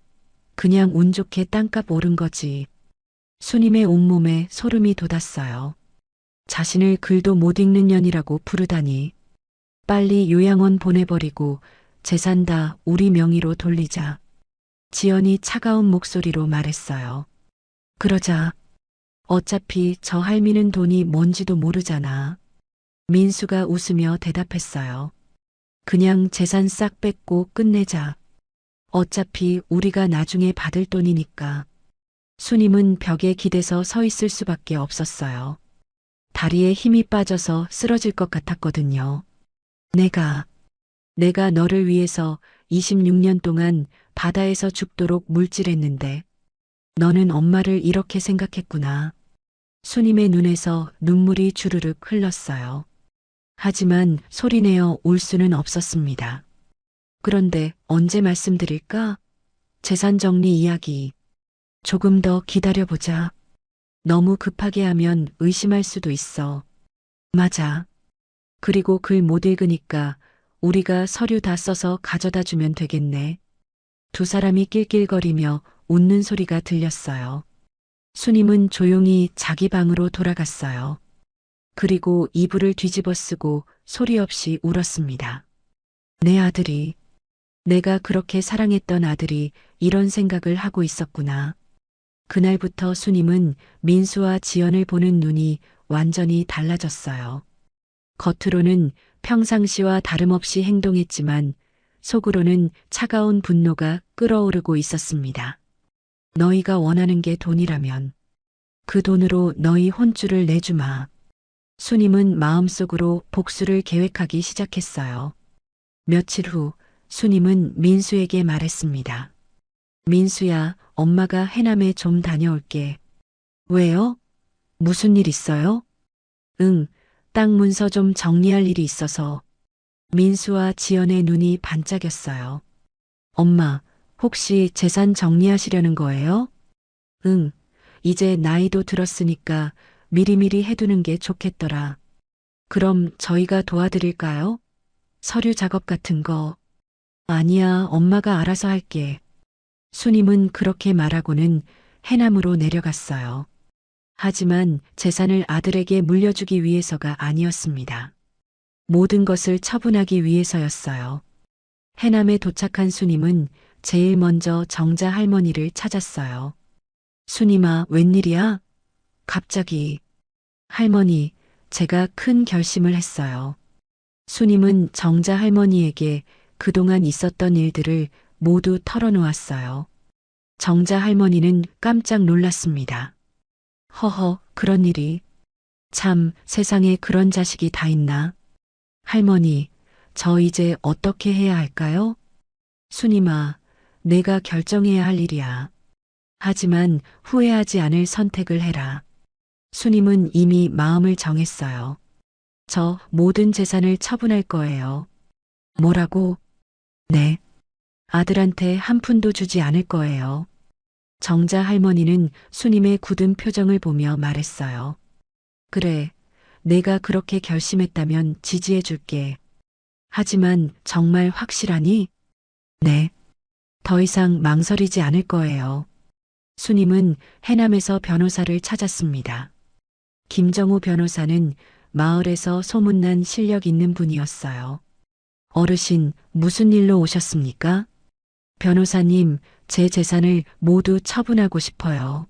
그냥 운 좋게 땅값 오른 거지. 수님의 온몸에 소름이 돋았어요. 자신을 글도 못 읽는 년이라고 부르다니. 빨리 요양원 보내버리고 재산 다 우리 명의로 돌리자. 지연이 차가운 목소리로 말했어요. 그러자. 어차피 저 할미는 돈이 뭔지도 모르잖아. 민수가 웃으며 대답했어요. 그냥 재산 싹 뺏고 끝내자. 어차피 우리가 나중에 받을 돈이니까. 수님은 벽에 기대서 서 있을 수밖에 없었어요. 다리에 힘이 빠져서 쓰러질 것 같았거든요. 내가 너를 위해서 26년 동안 바다에서 죽도록 물질했는데 너는 엄마를 이렇게 생각했구나. 수님의 눈에서 눈물이 주르륵 흘렀어요. 하지만 소리내어 울 수는 없었습니다. 그런데 언제 말씀드릴까? 재산 정리 이야기. 조금 더 기다려보자. 너무 급하게 하면 의심할 수도 있어. 맞아. 그리고 글 못 읽으니까 우리가 서류 다 써서 가져다 주면 되겠네. 두 사람이 낄낄거리며 웃는 소리가 들렸어요. 수님은 조용히 자기 방으로 돌아갔어요. 그리고 이불을 뒤집어 쓰고 소리 없이 울었습니다. 내 아들이, 내가 그렇게 사랑했던 아들이 이런 생각을 하고 있었구나. 그날부터 수님은 민수와 지연을 보는 눈이 완전히 달라졌어요. 겉으로는 평상시와 다름없이 행동했지만 속으로는 차가운 분노가 끓어오르고 있었습니다. 너희가 원하는 게 돈이라면 그 돈으로 너희 혼쭐을 내주마. 수님은 마음속으로 복수를 계획하기 시작했어요. 며칠 후 수님은 민수에게 말했습니다. 민수야, 엄마가 해남에 좀 다녀올게. 왜요? 무슨 일 있어요? 응, 땅 문서 좀 정리할 일이 있어서. 민수와 지연의 눈이 반짝였어요. 엄마, 혹시 재산 정리하시려는 거예요? 응, 이제 나이도 들었으니까 미리미리 해두는 게 좋겠더라. 그럼 저희가 도와드릴까요? 서류 작업 같은 거. 아니야, 엄마가 알아서 할게. 수님은 그렇게 말하고는 해남으로 내려갔어요. 하지만 재산을 아들에게 물려주기 위해서가 아니었습니다. 모든 것을 처분하기 위해서였어요. 해남에 도착한 수님은 제일 먼저 정자 할머니를 찾았어요. 수님아, 웬일이야? 갑자기. 할머니, 제가 큰 결심을 했어요. 수님은 정자 할머니에게 그동안 있었던 일들을 모두 털어놓았어요. 정자 할머니는 깜짝 놀랐습니다. 허허, 그런 일이. 참, 세상에 그런 자식이 다 있나? 할머니, 저 이제 어떻게 해야 할까요? 수님아, 내가 결정해야 할 일이야. 하지만 후회하지 않을 선택을 해라. 수님은 이미 마음을 정했어요. 저 모든 재산을 처분할 거예요. 뭐라고? 네. 아들한테 한 푼도 주지 않을 거예요. 정자 할머니는 수님의 굳은 표정을 보며 말했어요. 그래, 내가 그렇게 결심했다면 지지해 줄게. 하지만 정말 확실하니? 네. 더 이상 망설이지 않을 거예요. 수님은 해남에서 변호사를 찾았습니다. 김정우 변호사는 마을에서 소문난 실력 있는 분이었어요. 어르신, 무슨 일로 오셨습니까? 변호사님, 제 재산을 모두 처분하고 싶어요.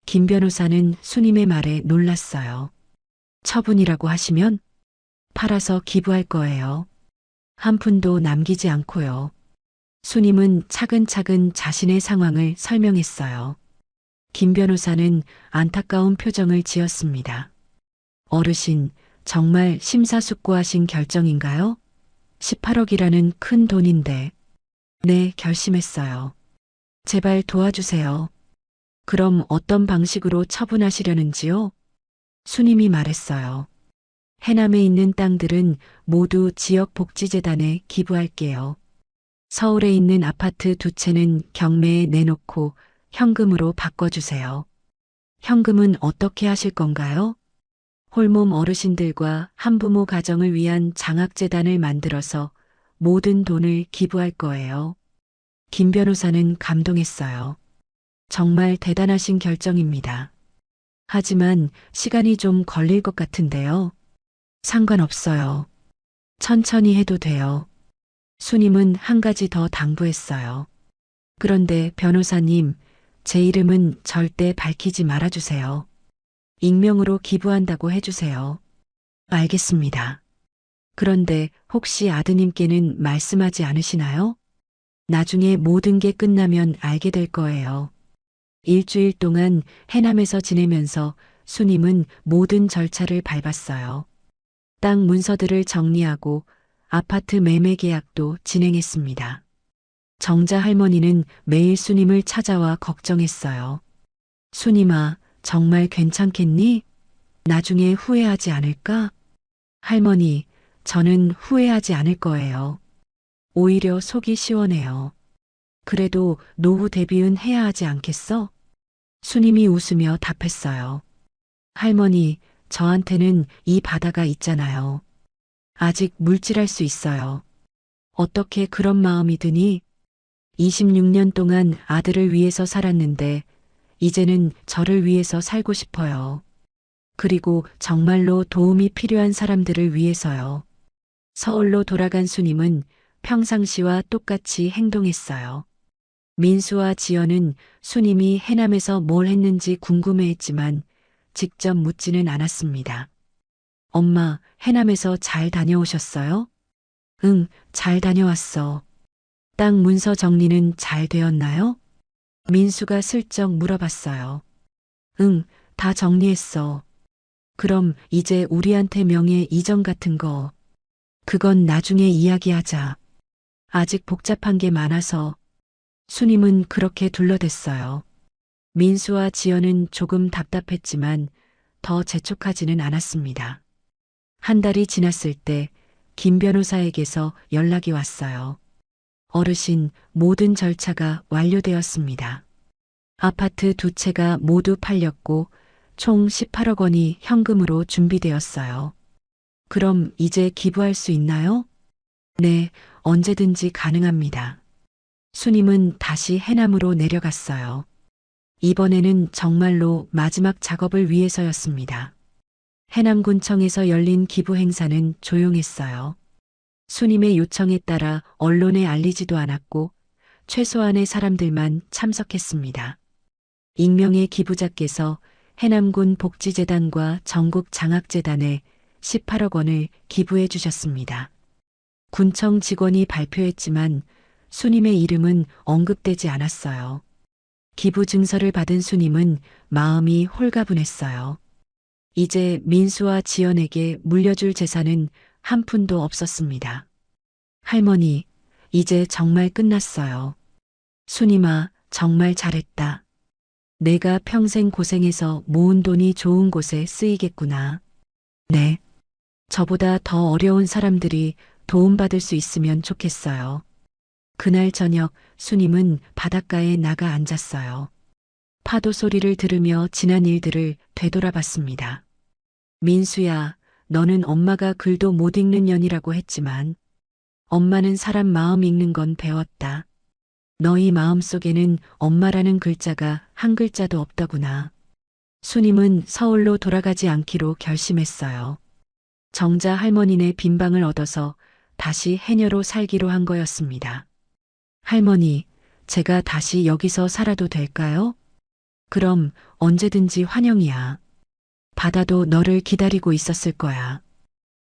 김 변호사는 수님의 말에 놀랐어요. 처분이라고 하시면 팔아서 기부할 거예요. 한 푼도 남기지 않고요. 수님은 차근차근 자신의 상황을 설명했어요. 김 변호사는 안타까운 표정을 지었습니다. 어르신, 정말 심사숙고하신 결정인가요? 18억이라는 큰 돈인데. 네, 결심했어요. 제발 도와주세요. 그럼 어떤 방식으로 처분하시려는지요? 수님이 말했어요. 해남에 있는 땅들은 모두 지역복지재단에 기부할게요. 서울에 있는 아파트 2채는 경매에 내놓고 현금으로 바꿔주세요. 현금은 어떻게 하실 건가요? 홀몸 어르신들과 한부모 가정을 위한 장학재단을 만들어서 모든 돈을 기부할 거예요. 김 변호사는 감동했어요. 정말 대단하신 결정입니다. 하지만 시간이 좀 걸릴 것 같은데요. 상관없어요. 천천히 해도 돼요. 수님은 한 가지 더 당부했어요. 그런데 변호사님, 제 이름은 절대 밝히지 말아주세요. 익명으로 기부한다고 해주세요. 알겠습니다. 그런데 혹시 아드님께는 말씀하지 않으시나요? 나중에 모든 게 끝나면 알게 될 거예요. 일주일 동안 해남에서 지내면서 수님은 모든 절차를 밟았어요. 땅 문서들을 정리하고 아파트 매매 계약도 진행했습니다. 정자 할머니는 매일 수님을 찾아와 걱정했어요. 수님아, 정말 괜찮겠니? 나중에 후회하지 않을까? 할머니, 저는 후회하지 않을 거예요. 오히려 속이 시원해요. 그래도 노후 대비은 해야 하지 않겠어? 수님이 웃으며 답했어요. 할머니, 저한테는 이 바다가 있잖아요. 아직 물질할 수 있어요. 어떻게 그런 마음이 드니? 26년 동안 아들을 위해서 살았는데 이제는 저를 위해서 살고 싶어요. 그리고 정말로 도움이 필요한 사람들을 위해서요. 서울로 돌아간 수님은 평상시와 똑같이 행동했어요. 민수와 지연은 수님이 해남에서 뭘 했는지 궁금해했지만 직접 묻지는 않았습니다. 엄마, 해남에서 잘 다녀오셨어요? 응, 잘 다녀왔어. 땅 문서 정리는 잘 되었나요? 민수가 슬쩍 물어봤어요. 응, 다 정리했어. 그럼 이제 우리한테 명예 이전 같은 거. 그건 나중에 이야기하자. 아직 복잡한 게 많아서. 수님은 그렇게 둘러댔어요. 민수와 지연은 조금 답답했지만 더 재촉하지는 않았습니다. 한 달이 지났을 때 김 변호사에게서 연락이 왔어요. 어르신, 모든 절차가 완료되었습니다. 아파트 두 채가 모두 팔렸고 총 18억 원이 현금으로 준비되었어요. 그럼 이제 기부할 수 있나요? 네, 언제든지 가능합니다. 수님은 다시 해남으로 내려갔어요. 이번에는 정말로 마지막 작업을 위해서였습니다. 해남군청에서 열린 기부 행사는 조용했어요. 수님의 요청에 따라 언론에 알리지도 않았고 최소한의 사람들만 참석했습니다. 익명의 기부자께서 해남군 복지재단과 전국장학재단에 18억 원을 기부해 주셨습니다. 군청 직원이 발표했지만 수님의 이름은 언급되지 않았어요. 기부 증서를 받은 수님은 마음이 홀가분했어요. 이제 민수와 지연에게 물려줄 재산은 한 푼도 없었습니다. 할머니, 이제 정말 끝났어요. 수님아, 정말 잘했다. 내가 평생 고생해서 모은 돈이 좋은 곳에 쓰이겠구나. 네. 저보다 더 어려운 사람들이 도움받을 수 있으면 좋겠어요. 그날 저녁 수님은 바닷가에 나가 앉았어요. 파도 소리를 들으며 지난 일들을 되돌아봤습니다. 민수야, 너는 엄마가 글도 못 읽는 년이라고 했지만 엄마는 사람 마음 읽는 건 배웠다. 너희 마음속에는 엄마라는 글자가 한 글자도 없더구나. 수님은 서울로 돌아가지 않기로 결심했어요. 정자 할머니네 빈방을 얻어서 다시 해녀로 살기로 한 거였습니다. 할머니, 제가 다시 여기서 살아도 될까요? 그럼 언제든지 환영이야. 바다도 너를 기다리고 있었을 거야.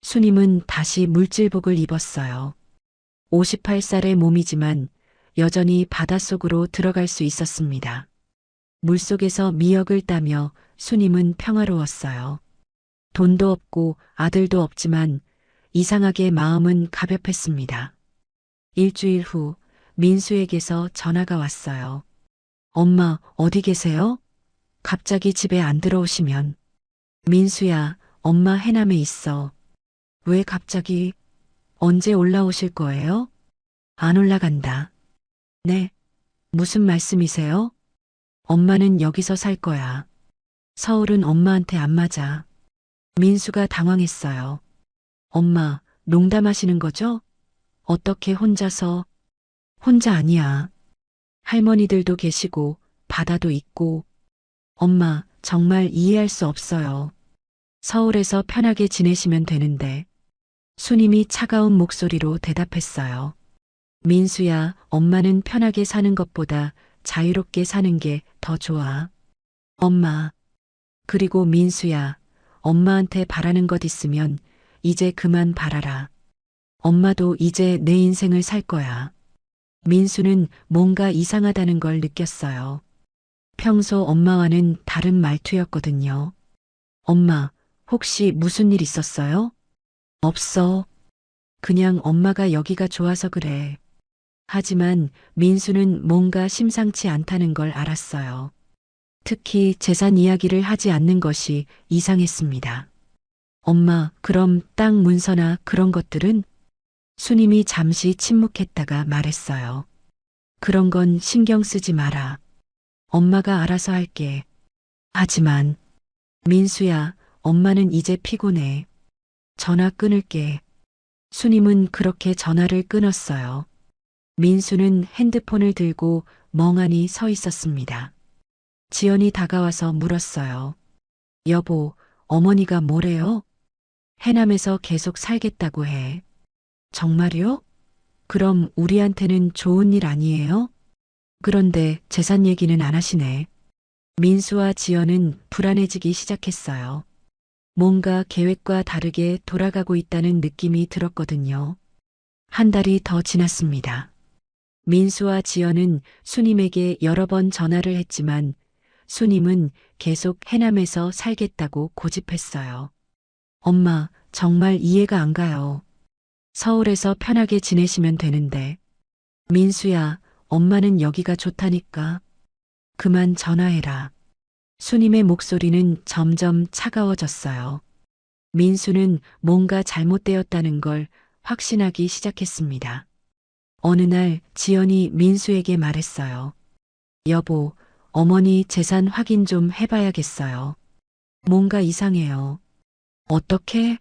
수님은 다시 물질복을 입었어요. 58살의 몸이지만 여전히 바닷속으로 들어갈 수 있었습니다. 물속에서 미역을 따며 수님은 평화로웠어요. 돈도 없고 아들도 없지만 이상하게 마음은 가볍했습니다. 일주일 후 민수에게서 전화가 왔어요. 엄마, 어디 계세요? 갑자기 집에 안 들어오시면. 민수야, 엄마 해남에 있어. 왜 갑자기? 언제 올라오실 거예요? 안 올라간다. 네. 무슨 말씀이세요? 엄마는 여기서 살 거야. 서울은 엄마한테 안 맞아. 민수가 당황했어요. 엄마, 농담하시는 거죠? 어떻게 혼자서? 혼자 아니야. 할머니들도 계시고, 바다도 있고. 엄마, 정말 이해할 수 없어요. 서울에서 편하게 지내시면 되는데. 수님이 차가운 목소리로 대답했어요. 민수야, 엄마는 편하게 사는 것보다 자유롭게 사는 게 더 좋아. 엄마. 그리고 민수야, 엄마한테 바라는 것 있으면 이제 그만 바라라. 엄마도 이제 내 인생을 살 거야. 민수는 뭔가 이상하다는 걸 느꼈어요. 평소 엄마와는 다른 말투였거든요. 엄마, 혹시 무슨 일 있었어요? 없어. 그냥 엄마가 여기가 좋아서 그래. 하지만 민수는 뭔가 심상치 않다는 걸 알았어요. 특히 재산 이야기를 하지 않는 것이 이상했습니다. 엄마, 그럼 땅 문서나 그런 것들은? 수님이 잠시 침묵했다가 말했어요. 그런 건 신경 쓰지 마라. 엄마가 알아서 할게. 하지만, 민수야, 엄마는 이제 피곤해. 전화 끊을게. 수님은 그렇게 전화를 끊었어요. 민수는 핸드폰을 들고 멍하니 서 있었습니다. 지연이 다가와서 물었어요. 여보, 어머니가 뭐래요? 해남에서 계속 살겠다고 해. 정말요? 그럼 우리한테는 좋은 일 아니에요? 그런데 재산 얘기는 안 하시네. 민수와 지연은 불안해지기 시작했어요. 뭔가 계획과 다르게 돌아가고 있다는 느낌이 들었거든요. 한 달이 더 지났습니다. 민수와 지연은 수님에게 여러 번 전화를 했지만 수님은 계속 해남에서 살겠다고 고집했어요. 엄마, 정말 이해가 안 가요. 서울에서 편하게 지내시면 되는데. 민수야, 엄마는 여기가 좋다니까. 그만 전화해라. 수님의 목소리는 점점 차가워졌어요. 민수는 뭔가 잘못되었다는 걸 확신하기 시작했습니다. 어느 날 지연이 민수에게 말했어요. 여보, 어머니 재산 확인 좀 해봐야겠어요. 뭔가 이상해요. 어떻게?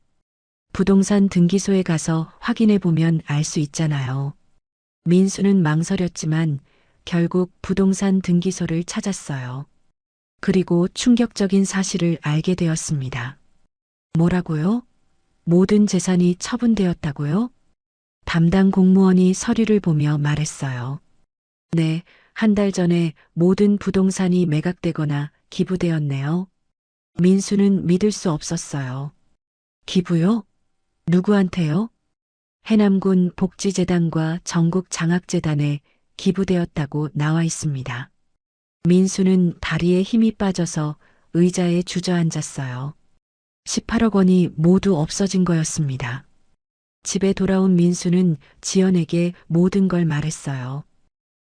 부동산 등기소에 가서 확인해보면 알 수 있잖아요. 민수는 망설였지만 결국 부동산 등기소를 찾았어요. 그리고 충격적인 사실을 알게 되었습니다. 뭐라고요? 모든 재산이 처분되었다고요? 담당 공무원이 서류를 보며 말했어요. 네, 한 달 전에 모든 부동산이 매각되거나 기부되었네요. 민수는 믿을 수 없었어요. 기부요? 누구한테요? 해남군 복지재단과 전국장학재단에 기부되었다고 나와 있습니다. 민수는 다리에 힘이 빠져서 의자에 주저앉았어요. 18억 원이 모두 없어진 거였습니다. 집에 돌아온 민수는 지연에게 모든 걸 말했어요.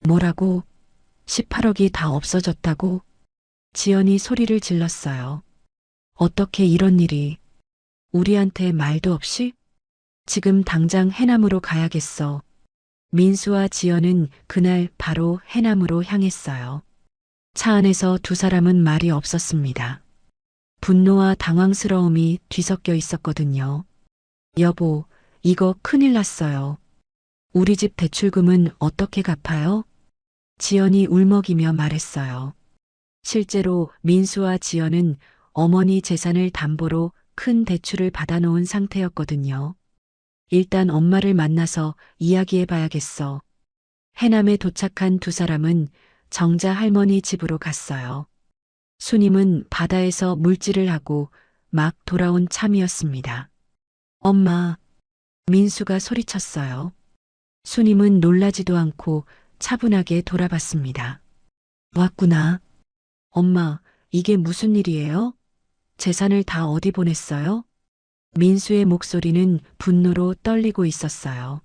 뭐라고? 18억이 다 없어졌다고? 지연이 소리를 질렀어요. 어떻게 이런 일이? 우리한테 말도 없이? 지금 당장 해남으로 가야겠어. 민수와 지연은 그날 바로 해남으로 향했어요. 차 안에서 두 사람은 말이 없었습니다. 분노와 당황스러움이 뒤섞여 있었거든요. 여보, 이거 큰일 났어요. 우리 집 대출금은 어떻게 갚아요? 지연이 울먹이며 말했어요. 실제로 민수와 지연은 어머니 재산을 담보로 큰 대출을 받아놓은 상태였거든요. 일단 엄마를 만나서 이야기해 봐야겠어. 해남에 도착한 두 사람은 정자 할머니 집으로 갔어요. 수님은 바다에서 물질을 하고 막 돌아온 참이었습니다. 엄마, 민수가 소리쳤어요. 수님은 놀라지도 않고 차분하게 돌아봤습니다. 왔구나. 엄마, 이게 무슨 일이에요? 재산을 다 어디 보냈어요? 민수의 목소리는 분노로 떨리고 있었어요.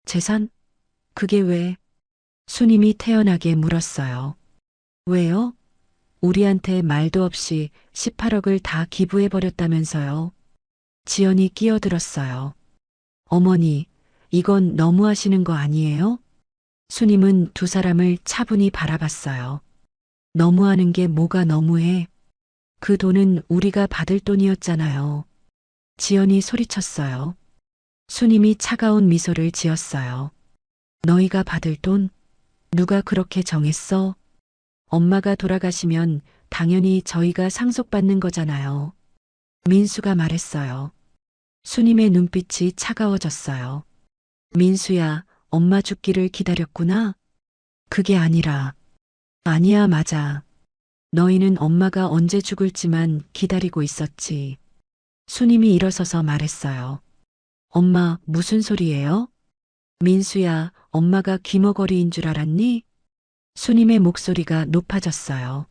재산? 그게 왜? 수님이 태연하게 물었어요. 왜요? 우리한테 말도 없이 18억을 다 기부해버렸다면서요. 지연이 끼어들었어요. 어머니, 이건 너무하시는 거 아니에요? 수님은 두 사람을 차분히 바라봤어요. 너무하는 게 뭐가 너무해? 그 돈은 우리가 받을 돈이었잖아요. 지연이 소리쳤어요. 수님이 차가운 미소를 지었어요. 너희가 받을 돈? 누가 그렇게 정했어? 엄마가 돌아가시면 당연히 저희가 상속받는 거잖아요. 민수가 말했어요. 수님의 눈빛이 차가워졌어요. 민수야, 엄마 죽기를 기다렸구나? 그게 아니라. 아니야, 맞아. 너희는 엄마가 언제 죽을지만 기다리고 있었지. 수님이 일어서서 말했어요. 엄마, 무슨 소리예요? 민수야, 엄마가 귀머거리인 줄 알았니? 수님의 목소리가 높아졌어요.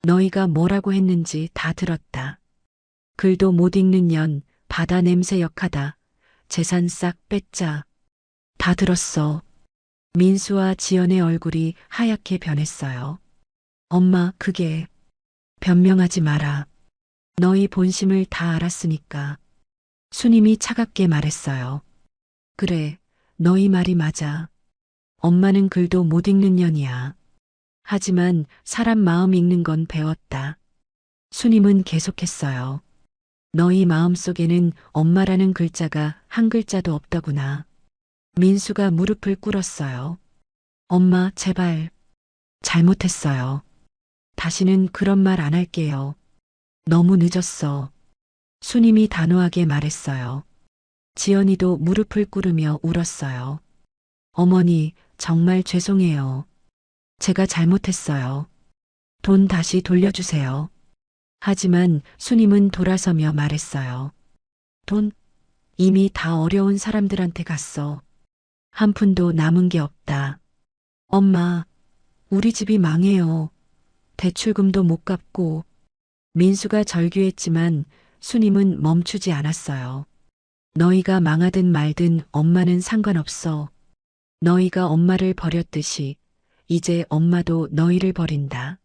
너희가 뭐라고 했는지 다 들었다. 글도 못 읽는 년, 바다 냄새 역하다. 재산 싹 뺐자. 다 들었어. 민수와 지연의 얼굴이 하얗게 변했어요. 엄마, 그게. 변명하지 마라. 너희 본심을 다 알았으니까. 수님이 차갑게 말했어요. 그래, 너희 말이 맞아. 엄마는 글도 못 읽는 년이야. 하지만 사람 마음 읽는 건 배웠다. 수님은 계속했어요. 너희 마음속에는 엄마라는 글자가 한 글자도 없더구나. 민수가 무릎을 꿇었어요. 엄마, 제발. 잘못했어요. 다시는 그런 말 안 할게요. 너무 늦었어. 수님이 단호하게 말했어요. 지연이도 무릎을 꿇으며 울었어요. 어머니, 정말 죄송해요. 제가 잘못했어요. 돈 다시 돌려주세요. 하지만 수님은 돌아서며 말했어요. 돈? 이미 다 어려운 사람들한테 갔어. 한 푼도 남은 게 없다. 엄마, 우리 집이 망해요. 대출금도 못 갚고. 민수가 절규했지만 수님은 멈추지 않았어요. 너희가 망하든 말든 엄마는 상관없어. 너희가 엄마를 버렸듯이 이제 엄마도 너희를 버린다.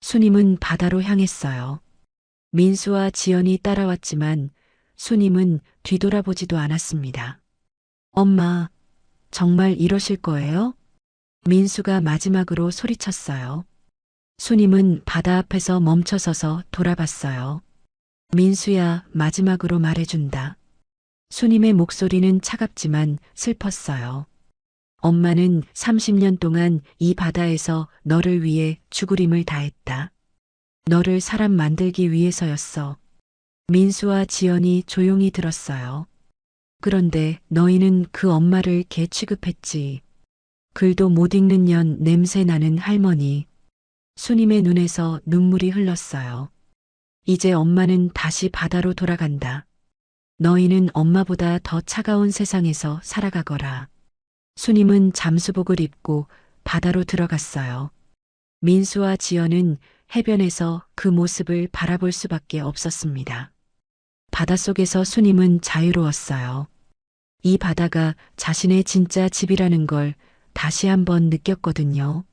수님은 바다로 향했어요. 민수와 지연이 따라왔지만 수님은 뒤돌아보지도 않았습니다. 엄마, 정말 이러실 거예요? 민수가 마지막으로 소리쳤어요. 수님은 바다 앞에서 멈춰서서 돌아봤어요. 민수야, 마지막으로 말해준다. 수님의 목소리는 차갑지만 슬펐어요. 엄마는 30년 동안 이 바다에서 너를 위해 죽으림을 다했다. 너를 사람 만들기 위해서였어. 민수와 지연이 조용히 들었어요. 그런데 너희는 그 엄마를 개 취급했지. 글도 못 읽는 년 냄새 나는 할머니. 수님의 눈에서 눈물이 흘렀어요. 이제 엄마는 다시 바다로 돌아간다. 너희는 엄마보다 더 차가운 세상에서 살아가거라. 수님은 잠수복을 입고 바다로 들어갔어요. 민수와 지연은 해변에서 그 모습을 바라볼 수밖에 없었습니다. 바닷속에서 수님은 자유로웠어요. 이 바다가 자신의 진짜 집이라는 걸 다시 한번 느꼈거든요.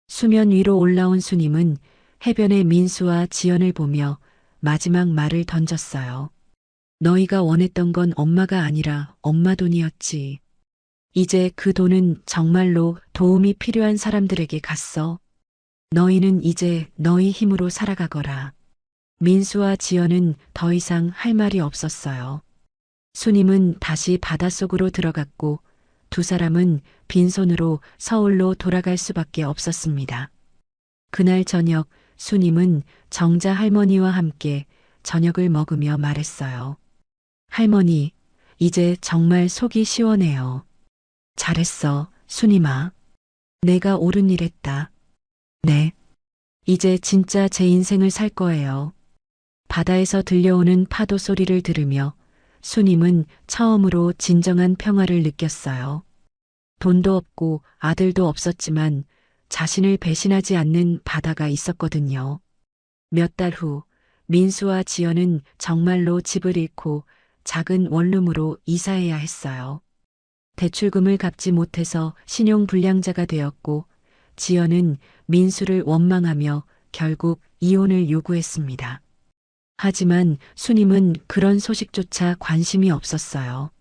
수면 위로 올라온 수님은 해변의 민수와 지연을 보며 마지막 말을 던졌어요. 너희가 원했던 건 엄마가 아니라 엄마 돈이었지. 이제 그 돈은 정말로 도움이 필요한 사람들에게 갔어. 너희는 이제 너희 힘으로 살아가거라. 민수와 지연은 더 이상 할 말이 없었어요. 수님은 다시 바닷속으로 들어갔고 두 사람은 빈손으로 서울로 돌아갈 수밖에 없었습니다. 그날 저녁 수님은 정자 할머니와 함께 저녁을 먹으며 말했어요. 할머니, 이제 정말 속이 시원해요. 잘했어, 수님아. 내가 옳은 일 했다. 네. 이제 진짜 제 인생을 살 거예요. 바다에서 들려오는 파도 소리를 들으며 수님은 처음으로 진정한 평화를 느꼈어요. 돈도 없고 아들도 없었지만 자신을 배신하지 않는 바다가 있었거든요. 몇 달 후 민수와 지연은 정말로 집을 잃고 작은 원룸으로 이사해야 했어요. 대출금을 갚지 못해서 신용불량자가 되었고 지연은 민수를 원망하며 결국 이혼을 요구했습니다. 하지만 수님은 그런 소식조차 관심이 없었어요.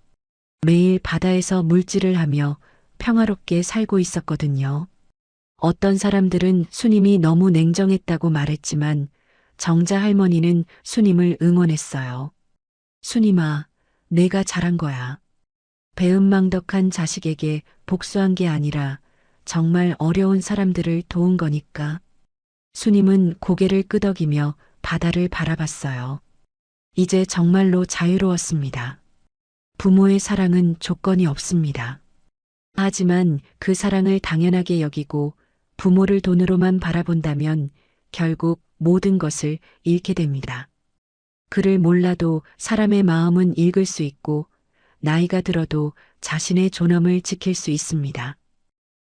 매일 바다에서 물질을 하며 평화롭게 살고 있었거든요. 어떤 사람들은 수님이 너무 냉정했다고 말했지만 정자 할머니는 수님을 응원했어요. 수님아, 내가 잘한 거야. 배은망덕한 자식에게 복수한 게 아니라 정말 어려운 사람들을 도운 거니까. 수님은 고개를 끄덕이며 바다를 바라봤어요. 이제 정말로 자유로웠습니다. 부모의 사랑은 조건이 없습니다. 하지만 그 사랑을 당연하게 여기고 부모를 돈으로만 바라본다면 결국 모든 것을 잃게 됩니다. 글을 몰라도 사람의 마음은 읽을 수 있고 나이가 들어도 자신의 존엄을 지킬 수 있습니다.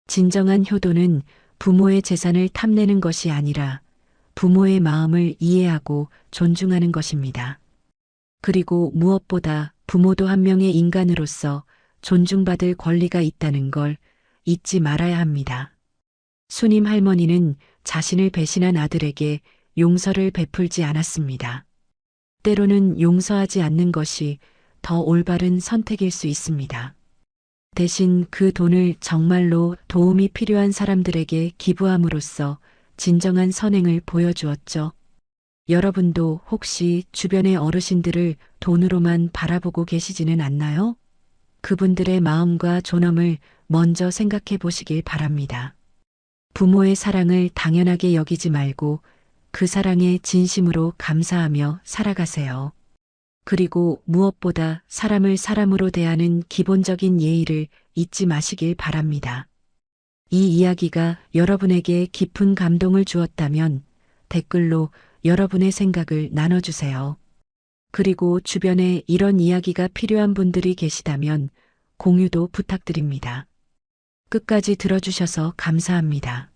진정한 효도는 부모의 재산을 탐내는 것이 아니라 부모의 마음을 이해하고 존중하는 것입니다. 그리고 무엇보다 부모도 한 명의 인간으로서 존중받을 권리가 있다는 걸 잊지 말아야 합니다. 수님 할머니는 자신을 배신한 아들에게 용서를 베풀지 않았습니다. 때로는 용서하지 않는 것이 더 올바른 선택일 수 있습니다. 대신 그 돈을 정말로 도움이 필요한 사람들에게 기부함으로써 진정한 선행을 보여주었죠. 여러분도 혹시 주변의 어르신들을 돈으로만 바라보고 계시지는 않나요? 그분들의 마음과 존엄을 먼저 생각해 보시길 바랍니다. 부모의 사랑을 당연하게 여기지 말고 그 사랑에 진심으로 감사하며 살아가세요. 그리고 무엇보다 사람을 사람으로 대하는 기본적인 예의를 잊지 마시길 바랍니다. 이 이야기가 여러분에게 깊은 감동을 주었다면 댓글로 여러분의 생각을 나눠주세요. 그리고 주변에 이런 이야기가 필요한 분들이 계시다면 공유도 부탁드립니다. 끝까지 들어주셔서 감사합니다.